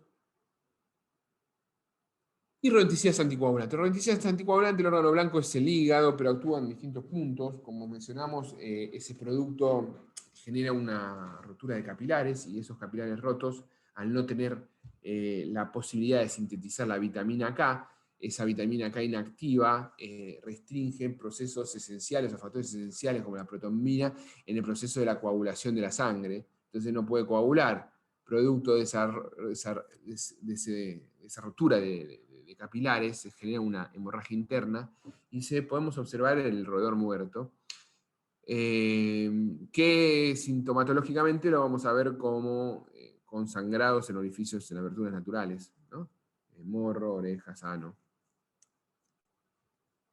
Y rodenticidas anticoagulantes. Rodenticidas anticoagulantes, el órgano blanco es el hígado, pero actúa en distintos puntos. Como mencionamos, ese producto genera una rotura de capilares y esos capilares rotos, al no tener la posibilidad de sintetizar la vitamina K, esa vitamina K inactiva restringe procesos esenciales o factores esenciales como la protombina en el proceso de la coagulación de la sangre. Entonces no puede coagular, producto de esa rotura de capilares, se genera una hemorragia interna y podemos observar el roedor muerto. que sintomatológicamente lo vamos a ver como con sangrados en orificios en aberturas naturales, ¿no? Morro, orejas, ano.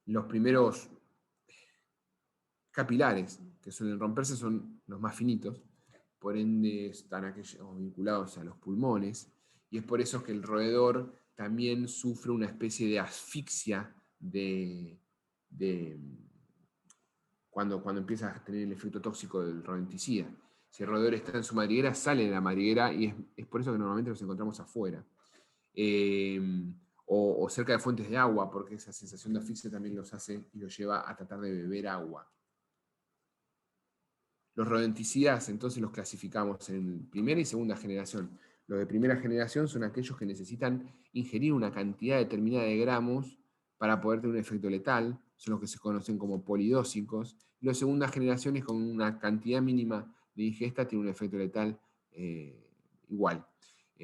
Los primeros capilares que suelen romperse son los más finitos, por ende están aquellos vinculados a los pulmones, y es por eso que el roedor también sufre una especie de asfixia de cuando empieza a tener el efecto tóxico del rodenticida. Si el roedor está en su madriguera, sale de la madriguera, y es por eso que normalmente los encontramos afuera. Eh, o cerca de fuentes de agua, porque esa sensación de asfixia también los hace y los lleva a tratar de beber agua. Los rodenticidas entonces los clasificamos en primera y segunda generación. Los de primera generación son aquellos que necesitan ingerir una cantidad determinada de gramos para poder tener un efecto letal, son los que se conocen como polidósicos. Los de segunda generación es con una cantidad mínima de ingesta tiene un efecto letal igual.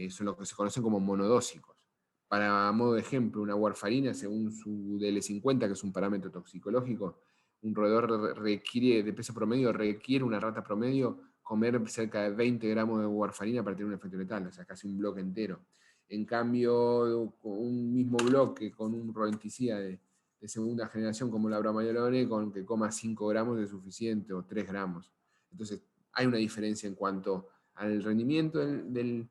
Son los que se conocen como monodósicos. Para modo de ejemplo, una warfarina, según su DL50, que es un parámetro toxicológico, un roedor requiere, de peso promedio, requiere una rata promedio comer cerca de 20 gramos de warfarina para tener un efecto letal, o sea, casi un bloque entero. En cambio, con un mismo bloque con un rodenticida de segunda generación como la bromayolone, con que coma 5 gramos es suficiente, o 3 gramos. Entonces, hay una diferencia en cuanto al rendimiento del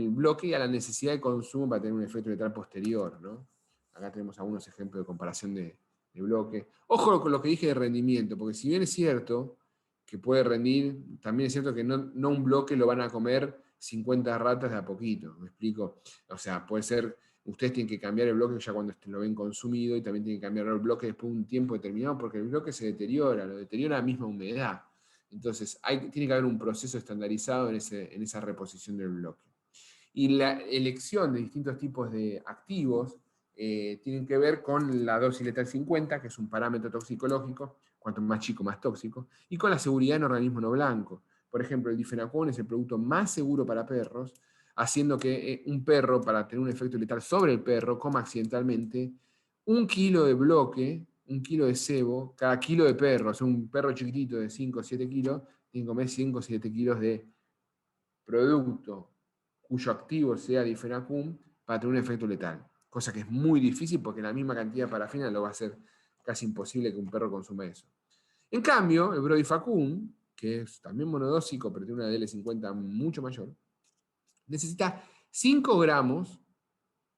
bloque y a la necesidad de consumo para tener un efecto letal posterior, ¿no? Acá tenemos algunos ejemplos de comparación de bloque. Ojo con lo que dije de rendimiento, porque si bien es cierto que puede rendir, también es cierto que no un bloque lo van a comer 50 ratas de a poquito, ¿me explico? O sea, puede ser, ustedes tienen que cambiar el bloque ya cuando lo ven consumido, y también tienen que cambiar el bloque después de un tiempo determinado, porque el bloque se deteriora, lo deteriora la misma humedad. Entonces, tiene que haber un proceso estandarizado en esa reposición del bloque. Y la elección de distintos tipos de activos tienen que ver con la dosis letal 50, que es un parámetro toxicológico, cuanto más chico, más tóxico, y con la seguridad en organismo no blanco. Por ejemplo, el difenacón es el producto más seguro para perros, haciendo que un perro, para tener un efecto letal sobre el perro, coma accidentalmente 1 kilo de bloque, 1 kilo de cebo, cada kilo de perro. O sea, un perro chiquitito de 5 o 7 kilos, tiene que comer 5 o 7 kilos de producto cuyo activo sea difenacum para tener un efecto letal. Cosa que es muy difícil porque la misma cantidad de parafina lo va a hacer casi imposible que un perro consuma eso. En cambio, el brodifacum, que es también monodósico, pero tiene una DL50 mucho mayor, necesita 5 gramos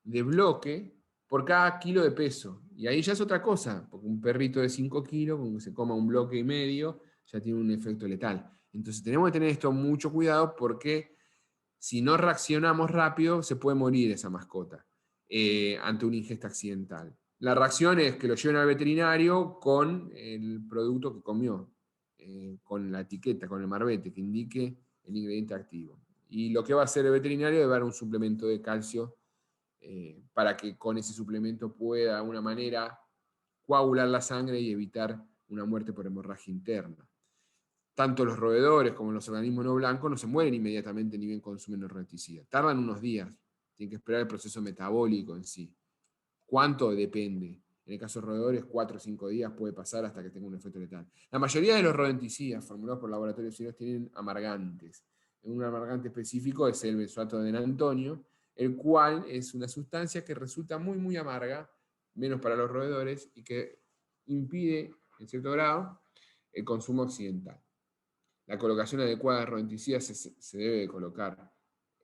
de bloque por cada kilo de peso. Y ahí ya es otra cosa, porque un perrito de 5 kilos, con que se coma un bloque y medio, ya tiene un efecto letal. Entonces tenemos que tener esto mucho cuidado, porque si no reaccionamos rápido, se puede morir esa mascota ante una ingesta accidental. La reacción es que lo lleven al veterinario con el producto que comió, con la etiqueta, con el marbete que indique el ingrediente activo. Y lo que va a hacer el veterinario es dar un suplemento de calcio para que con ese suplemento pueda de alguna manera coagular la sangre y evitar una muerte por hemorragia interna. Tanto los roedores como los organismos no blancos no se mueren inmediatamente ni bien consumen el rodenticida. Tardan unos días, tienen que esperar el proceso metabólico en sí. ¿Cuánto? Depende. En el caso de roedores, 4 o 5 días puede pasar hasta que tenga un efecto letal. La mayoría de los rodenticidas formulados por laboratorios chinos tienen amargantes. Un amargante específico es el benzoato de Antonio, el cual es una sustancia que resulta muy, muy amarga, menos para los roedores, y que impide, en cierto grado, el consumo accidental. La colocación adecuada de rodenticidas se debe de colocar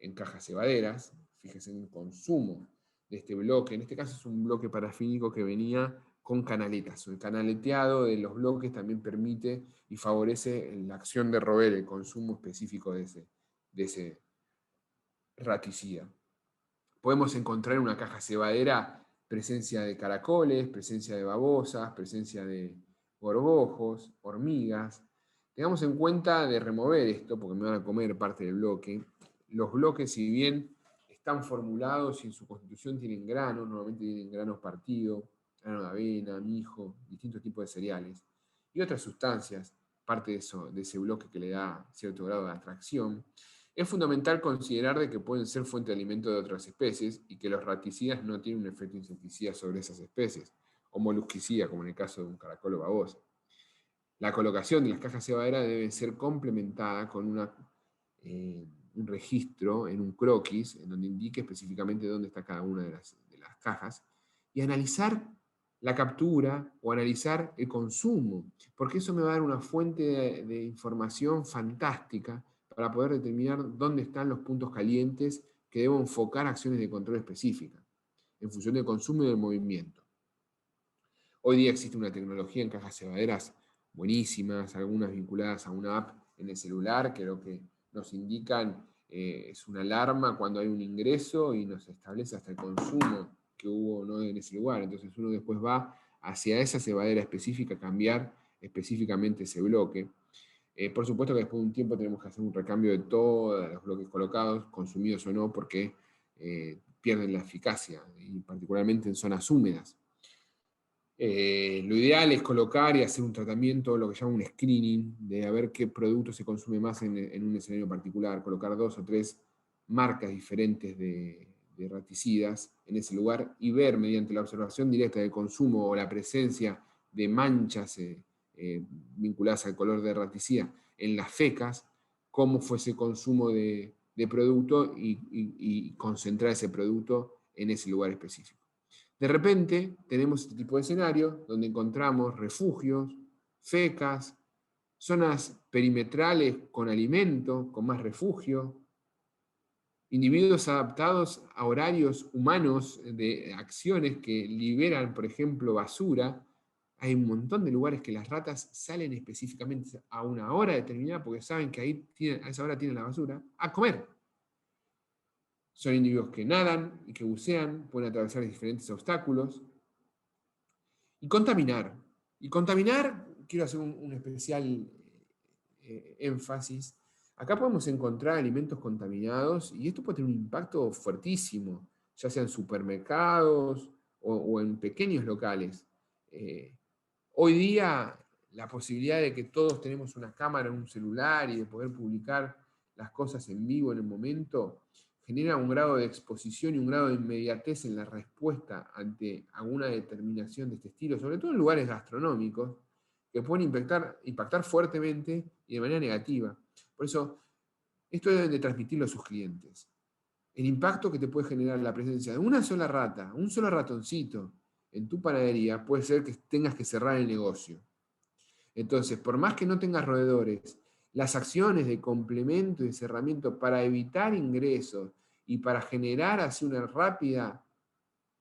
en cajas cebaderas. Fíjese en el consumo de este bloque. En este caso es un bloque parafínico que venía con canaletas. El canaleteado de los bloques también permite y favorece la acción de roer, el consumo específico de ese raticida. Podemos encontrar en una caja cebadera presencia de caracoles, presencia de babosas, presencia de gorgojos, hormigas. Tengamos en cuenta de remover esto, porque me van a comer parte del bloque. Los bloques, si bien están formulados y en su constitución tienen granos, normalmente tienen granos partidos, grano de avena, mijo, distintos tipos de cereales, y otras sustancias, parte de ese bloque que le da cierto grado de atracción, es fundamental considerar de que pueden ser fuente de alimento de otras especies y que los raticidas no tienen un efecto insecticida sobre esas especies, o molusquicida, como en el caso de un caracol o babosa. La colocación de las cajas cebaderas debe ser complementada con un registro en un croquis, en donde indique específicamente dónde está cada una de las cajas, y analizar la captura o analizar el consumo, porque eso me va a dar una fuente de información fantástica para poder determinar dónde están los puntos calientes que debo enfocar acciones de control específicas, en función del consumo y del movimiento. Hoy día existe una tecnología en cajas cebaderas buenísimas, algunas vinculadas a una app en el celular, que lo que nos indican es una alarma cuando hay un ingreso y nos establece hasta el consumo que hubo o no en ese lugar. Entonces uno después va hacia esa cebadera específica a cambiar específicamente ese bloque. Por supuesto que después de un tiempo tenemos que hacer un recambio de todos los bloques colocados, consumidos o no, porque pierden la eficacia, y particularmente en zonas húmedas. Lo ideal es colocar y hacer un tratamiento, lo que llama un screening, de a ver qué producto se consume más en un escenario particular, colocar 2 o 3 marcas diferentes de raticidas en ese lugar y ver mediante la observación directa del consumo o la presencia de manchas vinculadas al color de raticida en las fecas, cómo fue ese consumo de producto y concentrar ese producto en ese lugar específico. De repente tenemos este tipo de escenario donde encontramos refugios, fecas, zonas perimetrales con alimento, con más refugio, individuos adaptados a horarios humanos de acciones que liberan, por ejemplo, basura. Hay un montón de lugares que las ratas salen específicamente a una hora determinada porque saben que ahí a esa hora tienen la basura, a comer. Son individuos que nadan y que bucean, pueden atravesar diferentes obstáculos. Y contaminar. Y contaminar, quiero hacer un especial énfasis. Acá podemos encontrar alimentos contaminados y esto puede tener un impacto fuertísimo, ya sea en supermercados o en pequeños locales. Hoy día la posibilidad de que todos tenemos una cámara en un celular y de poder publicar las cosas en vivo en el momento genera un grado de exposición y un grado de inmediatez en la respuesta ante alguna determinación de este estilo, sobre todo en lugares gastronómicos, que pueden impactar fuertemente y de manera negativa. Por eso, esto deben de transmitirlo a sus clientes. El impacto que te puede generar la presencia de una sola rata, un solo ratoncito en tu panadería, puede ser que tengas que cerrar el negocio. Entonces, por más que no tengas roedores, las acciones de complemento y cerramiento para evitar ingresos y para generar así una rápida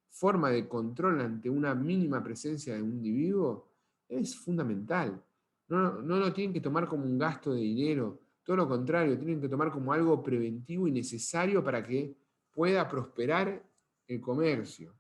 forma de control ante una mínima presencia de un individuo es fundamental. No lo tienen que tomar como un gasto de dinero, todo lo contrario, tienen que tomar como algo preventivo y necesario para que pueda prosperar el comercio.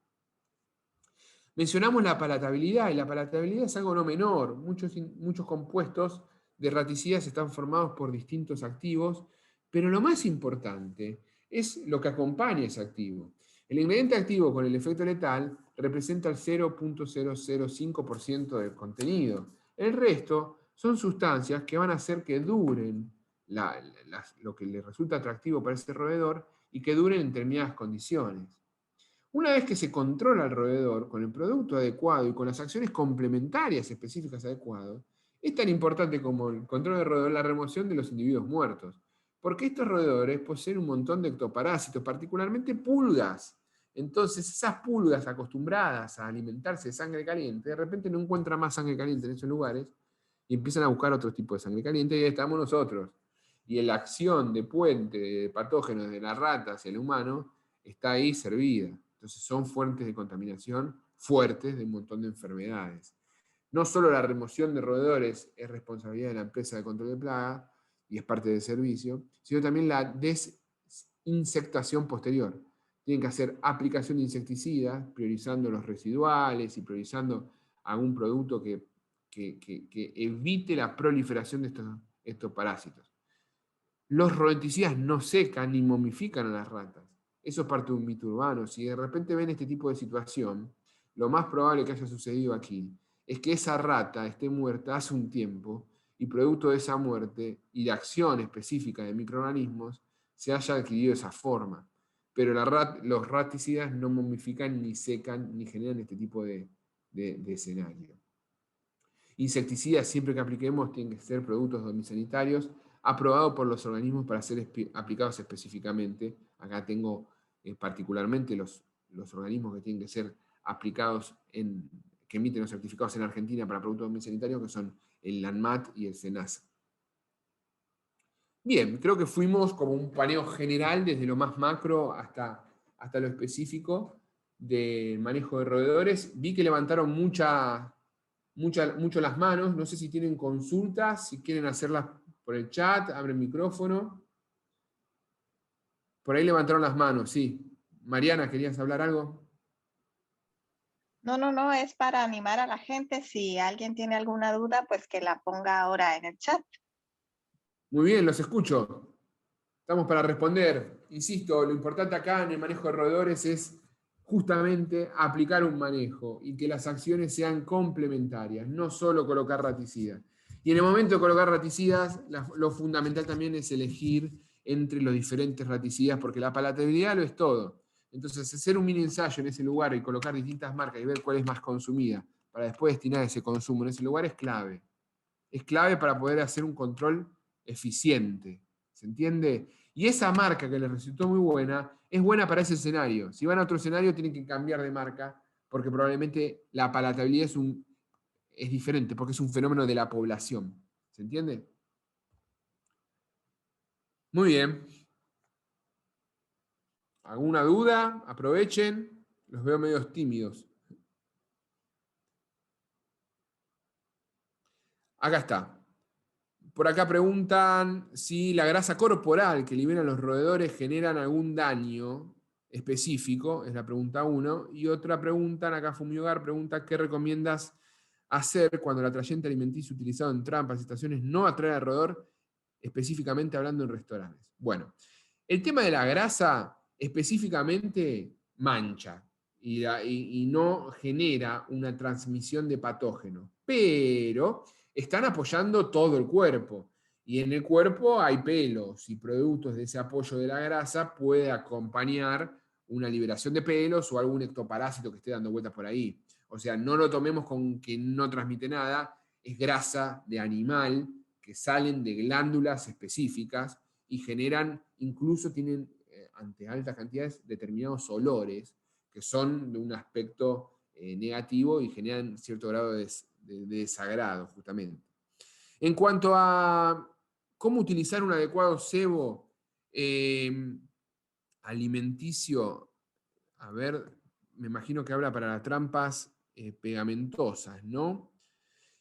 Mencionamos la palatabilidad, y la palatabilidad es algo no menor. Muchos compuestos de raticidas están formados por distintos activos, pero lo más importante es lo que acompaña ese activo. El ingrediente activo con el efecto letal representa el 0,005% del contenido. El resto son sustancias que van a hacer que duren lo que le resulta atractivo para ese roedor y que duren en determinadas condiciones. Una vez que se controla al roedor con el producto adecuado y con las acciones complementarias específicas adecuadas, es tan importante como el control del roedor la remoción de los individuos muertos, porque estos roedores poseen un montón de ectoparásitos, particularmente pulgas. Entonces, esas pulgas acostumbradas a alimentarse de sangre caliente, de repente no encuentran más sangre caliente en esos lugares y empiezan a buscar otro tipo de sangre caliente, y ahí estamos nosotros. Y la acción de puente de patógenos de la rata hacia el humano está ahí servida. Entonces son fuentes de contaminación fuertes de un montón de enfermedades. No solo la remoción de roedores es responsabilidad de la empresa de control de plaga y es parte del servicio, sino también la desinsectación posterior. Tienen que hacer aplicación de insecticidas, priorizando los residuales y priorizando algún producto que evite la proliferación de estos parásitos. Los rodenticidas no secan ni momifican a las ratas. Eso es parte de un mito urbano. Si de repente ven este tipo de situación, lo más probable que haya sucedido aquí es que esa rata esté muerta hace un tiempo y producto de esa muerte y de acción específica de microorganismos se haya adquirido esa forma. Pero los raticidas no momifican, ni secan, ni generan este tipo de escenario. Insecticidas, siempre que apliquemos, tienen que ser productos domiciliarios aprobados por los organismos para ser aplicados específicamente. Acá tengo particularmente los organismos que tienen que ser aplicados que emiten los certificados en Argentina para productos domiciliarios, que son el ANMAT y el SENASA. Bien, creo que fuimos como un paneo general desde lo más macro hasta lo específico del manejo de roedores. Vi que levantaron mucho las manos. No sé si tienen consultas, si quieren hacerlas por el chat, abren micrófono. Por ahí levantaron las manos, sí. Mariana, ¿querías hablar algo? No, no, no, es para animar a la gente. Si alguien tiene alguna duda, pues que la ponga ahora en el chat. Muy bien, los escucho. Estamos para responder. Insisto, lo importante acá en el manejo de roedores es justamente aplicar un manejo y que las acciones sean complementarias, no solo colocar raticidas. Y en el momento de colocar raticidas, lo fundamental también es elegir entre los diferentes raticidas, porque la palatabilidad lo es todo. Entonces, hacer un mini ensayo en ese lugar y colocar distintas marcas y ver cuál es más consumida para después destinar ese consumo en ese lugar es clave. Es clave para poder hacer un control eficiente. ¿Se entiende? Y esa marca que les resultó muy buena, es buena para ese escenario. Si van a otro escenario, tienen que cambiar de marca, porque probablemente la palatabilidad es diferente, porque es un fenómeno de la población. ¿Se entiende? Muy bien. ¿Alguna duda? Aprovechen. Los veo medio tímidos. Acá está. Por acá preguntan si la grasa corporal que liberan los roedores generan algún daño específico, es la pregunta 1. Y otra pregunta, acá Fumiogar pregunta, ¿qué recomiendas hacer cuando el atrayente alimenticio utilizado en trampas y estaciones no atrae al roedor, específicamente hablando en restaurantes? Bueno, el tema de la grasa específicamente mancha y no genera una transmisión de patógenos, pero están apoyando todo el cuerpo. Y en el cuerpo hay pelos y productos de ese apoyo de la grasa puede acompañar una liberación de pelos o algún ectoparásito que esté dando vueltas por ahí. O sea, no lo tomemos con que no transmite nada, es grasa de animal que salen de glándulas específicas y generan, incluso tienen ante altas cantidades determinados olores que son de un aspecto negativo y generan cierto grado de desagrado, justamente. En cuanto a cómo utilizar un adecuado cebo alimenticio, a ver, me imagino que habla para las trampas pegamentosas, ¿no?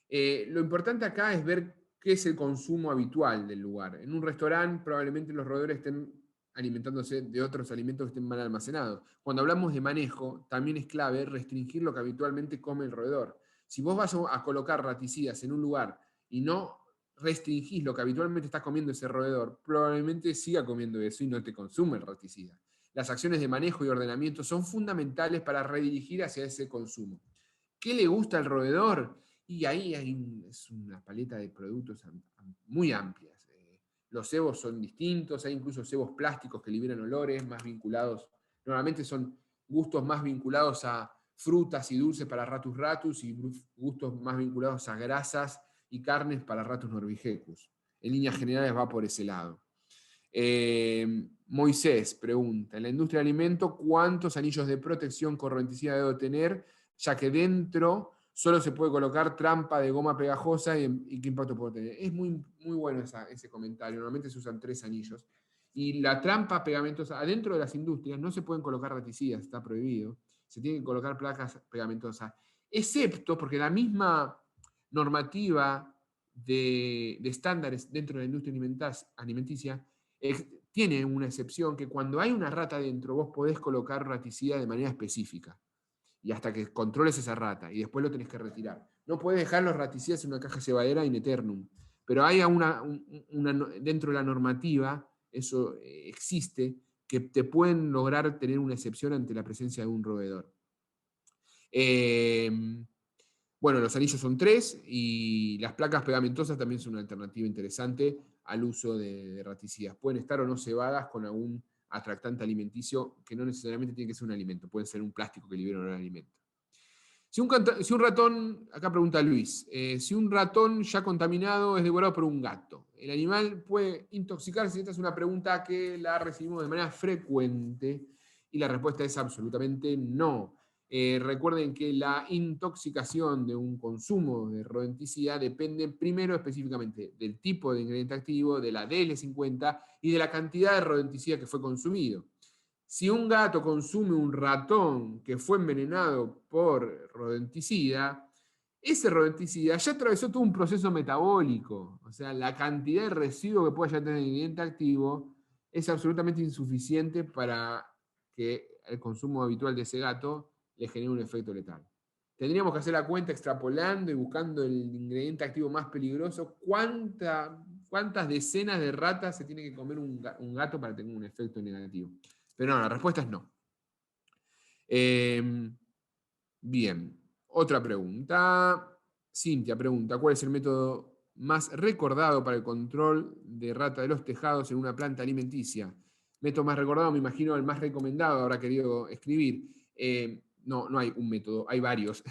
Lo importante acá es ver qué es el consumo habitual del lugar. En un restaurante probablemente los roedores estén alimentándose de otros alimentos que estén mal almacenados. Cuando hablamos de manejo, también es clave restringir lo que habitualmente come el roedor. Si vos vas a colocar raticidas en un lugar y no restringís lo que habitualmente está comiendo ese roedor, probablemente siga comiendo eso y no te consume el raticida. Las acciones de manejo y ordenamiento son fundamentales para redirigir hacia ese consumo. ¿Qué le gusta al roedor? Y ahí es una paleta de productos muy amplias. Los cebos son distintos, hay incluso cebos plásticos que liberan olores más vinculados, normalmente son gustos más vinculados a frutas y dulces para Ratus ratus y gustos más vinculados a grasas y carnes para Ratus norvegicus. En líneas generales va por ese lado. Moisés pregunta, en la industria del alimento, ¿cuántos anillos de protección correnticida debo tener? Ya que dentro solo se puede colocar trampa de goma pegajosa y qué impacto puede tener. Es muy, muy bueno ese comentario. Normalmente se usan 3 anillos. Y la trampa pegamentosa, adentro de las industrias no se pueden colocar raticidas, está prohibido. Se tienen que colocar placas pegamentosas. Excepto porque la misma normativa de estándares dentro de la industria alimenticia tiene una excepción que cuando hay una rata dentro vos podés colocar raticida de manera específica y hasta que controles esa rata y después lo tenés que retirar. No puedes dejar los raticidas en una caja cebadera in eternum, pero hay dentro de la normativa, eso existe, que te pueden lograr tener una excepción ante la presencia de un roedor. Bueno, los anillos son 3 y las placas pegamentosas también son una alternativa interesante al uso de raticidas. Pueden estar o no cebadas con algún atractante alimenticio que no necesariamente tiene que ser un alimento, puede ser un plástico que libera un alimento. Si un ratón, acá pregunta Luis, si un ratón ya contaminado es devorado por un gato, ¿el animal puede intoxicarse? Esta es una pregunta que la recibimos de manera frecuente y la respuesta es absolutamente no. Recuerden que la intoxicación de un consumo de rodenticida depende primero específicamente del tipo de ingrediente activo, de la DL50 y de la cantidad de rodenticida que fue consumido. Si un gato consume un ratón que fue envenenado por rodenticida, ese rodenticida ya atravesó todo un proceso metabólico. O sea, la cantidad de residuo que pueda ya tener el ingrediente activo es absolutamente insuficiente para que el consumo habitual de ese gato le genere un efecto letal. Tendríamos que hacer la cuenta extrapolando y buscando el ingrediente activo más peligroso. ¿Cuántas decenas de ratas se tiene que comer un gato para tener un efecto negativo? Pero no, la respuesta es no. Bien, otra pregunta. Cintia pregunta, ¿cuál es el método más recordado para el control de rata de los tejados en una planta alimenticia? Método más recordado, me imagino el más recomendado, habrá querido escribir. No hay un método, hay varios.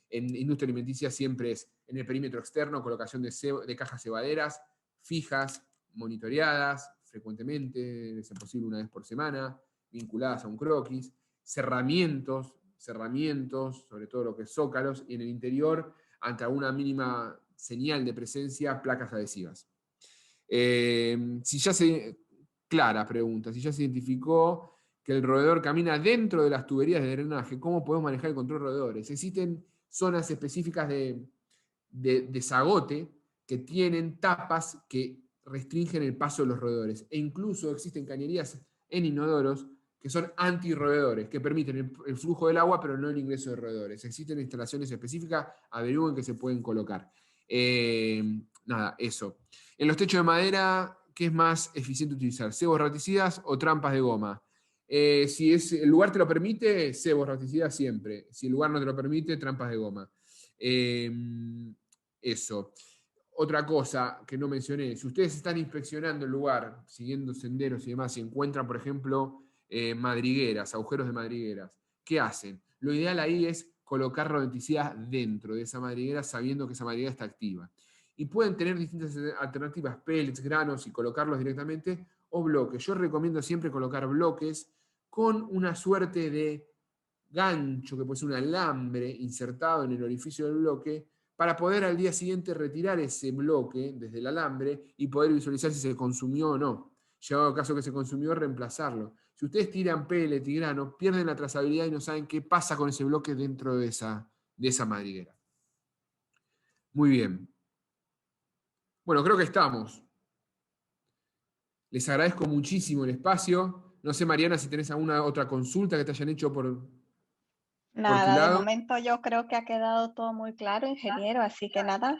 En industria alimenticia siempre es en el perímetro externo, colocación de cajas cebaderas fijas, monitoreadas frecuentemente, de ser posible una vez por semana, vinculadas a un croquis, cerramientos, sobre todo lo que es zócalos, y en el interior, ante alguna mínima señal de presencia, placas adhesivas. Clara pregunta, si ya se identificó que el roedor camina dentro de las tuberías de drenaje, ¿cómo podemos manejar el control de roedores? Existen zonas específicas de desagote que tienen tapas que restringen el paso de los roedores. E incluso existen cañerías en inodoros que son antirroedores, que permiten el flujo del agua, pero no el ingreso de roedores. Existen instalaciones específicas, averigüen que se pueden colocar. Nada, eso. En los techos de madera, ¿qué es más eficiente utilizar? ¿Cebos raticidas o trampas de goma? Si el lugar te lo permite, cebos raticidas siempre. Si el lugar no te lo permite, trampas de goma. Eso. Otra cosa que no mencioné, si ustedes están inspeccionando el lugar, siguiendo senderos y demás, y encuentran, por ejemplo, madrigueras, agujeros de madrigueras, ¿qué hacen? Lo ideal ahí es colocar rodenticidas dentro de esa madriguera sabiendo que esa madriguera está activa. Y pueden tener distintas alternativas, pellets, granos y colocarlos directamente, o bloques. Yo recomiendo siempre colocar bloques con una suerte de gancho, que puede ser un alambre insertado en el orificio del bloque, para poder al día siguiente retirar ese bloque desde el alambre y poder visualizar si se consumió o no. Llegado el caso que se consumió, reemplazarlo. Si ustedes tiran pellet y grano, pierden la trazabilidad y no saben qué pasa con ese bloque dentro de esa madriguera. Muy bien. Bueno, creo que estamos. Les agradezco muchísimo el espacio. No sé, Mariana, si tenés alguna otra consulta que te hayan hecho por tu Nada, de lado. momento yo creo que ha quedado todo muy claro, ingeniero, así que nada,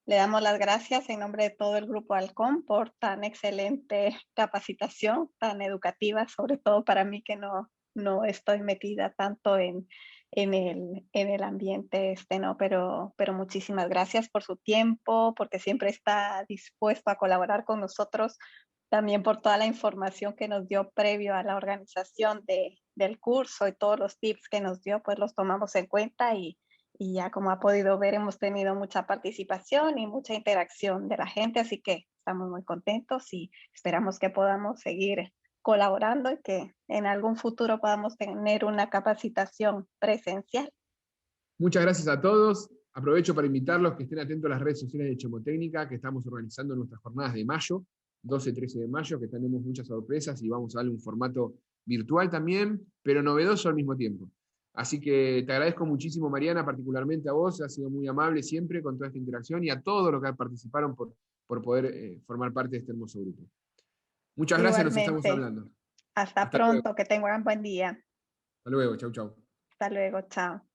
le damos las gracias en nombre de todo el Grupo Halcón por tan excelente capacitación, tan educativa, sobre todo para mí que no estoy metida tanto en el ambiente ¿no? Pero muchísimas gracias por su tiempo, porque siempre está dispuesto a colaborar con nosotros, también por toda la información que nos dio previo a la organización del curso y todos los tips que nos dio, pues los tomamos en cuenta y ya como ha podido ver, hemos tenido mucha participación y mucha interacción de la gente, así que estamos muy contentos y esperamos que podamos seguir colaborando y que en algún futuro podamos tener una capacitación presencial. Muchas gracias a todos. Aprovecho para invitarlos que estén atentos a las redes sociales de Chemotécnica, que estamos organizando nuestras jornadas de mayo, 12-13 de mayo, que tenemos muchas sorpresas y vamos a darle un formato virtual también, pero novedoso al mismo tiempo. Así que te agradezco muchísimo, Mariana, particularmente a vos, has sido muy amable siempre con toda esta interacción y a todos los que participaron por poder formar parte de este hermoso grupo. Muchas gracias, nos estamos Igualmente, hablando. hasta Hasta luego. pronto, que tengan buen día. Hasta luego, chau, chau. Hasta luego, chao.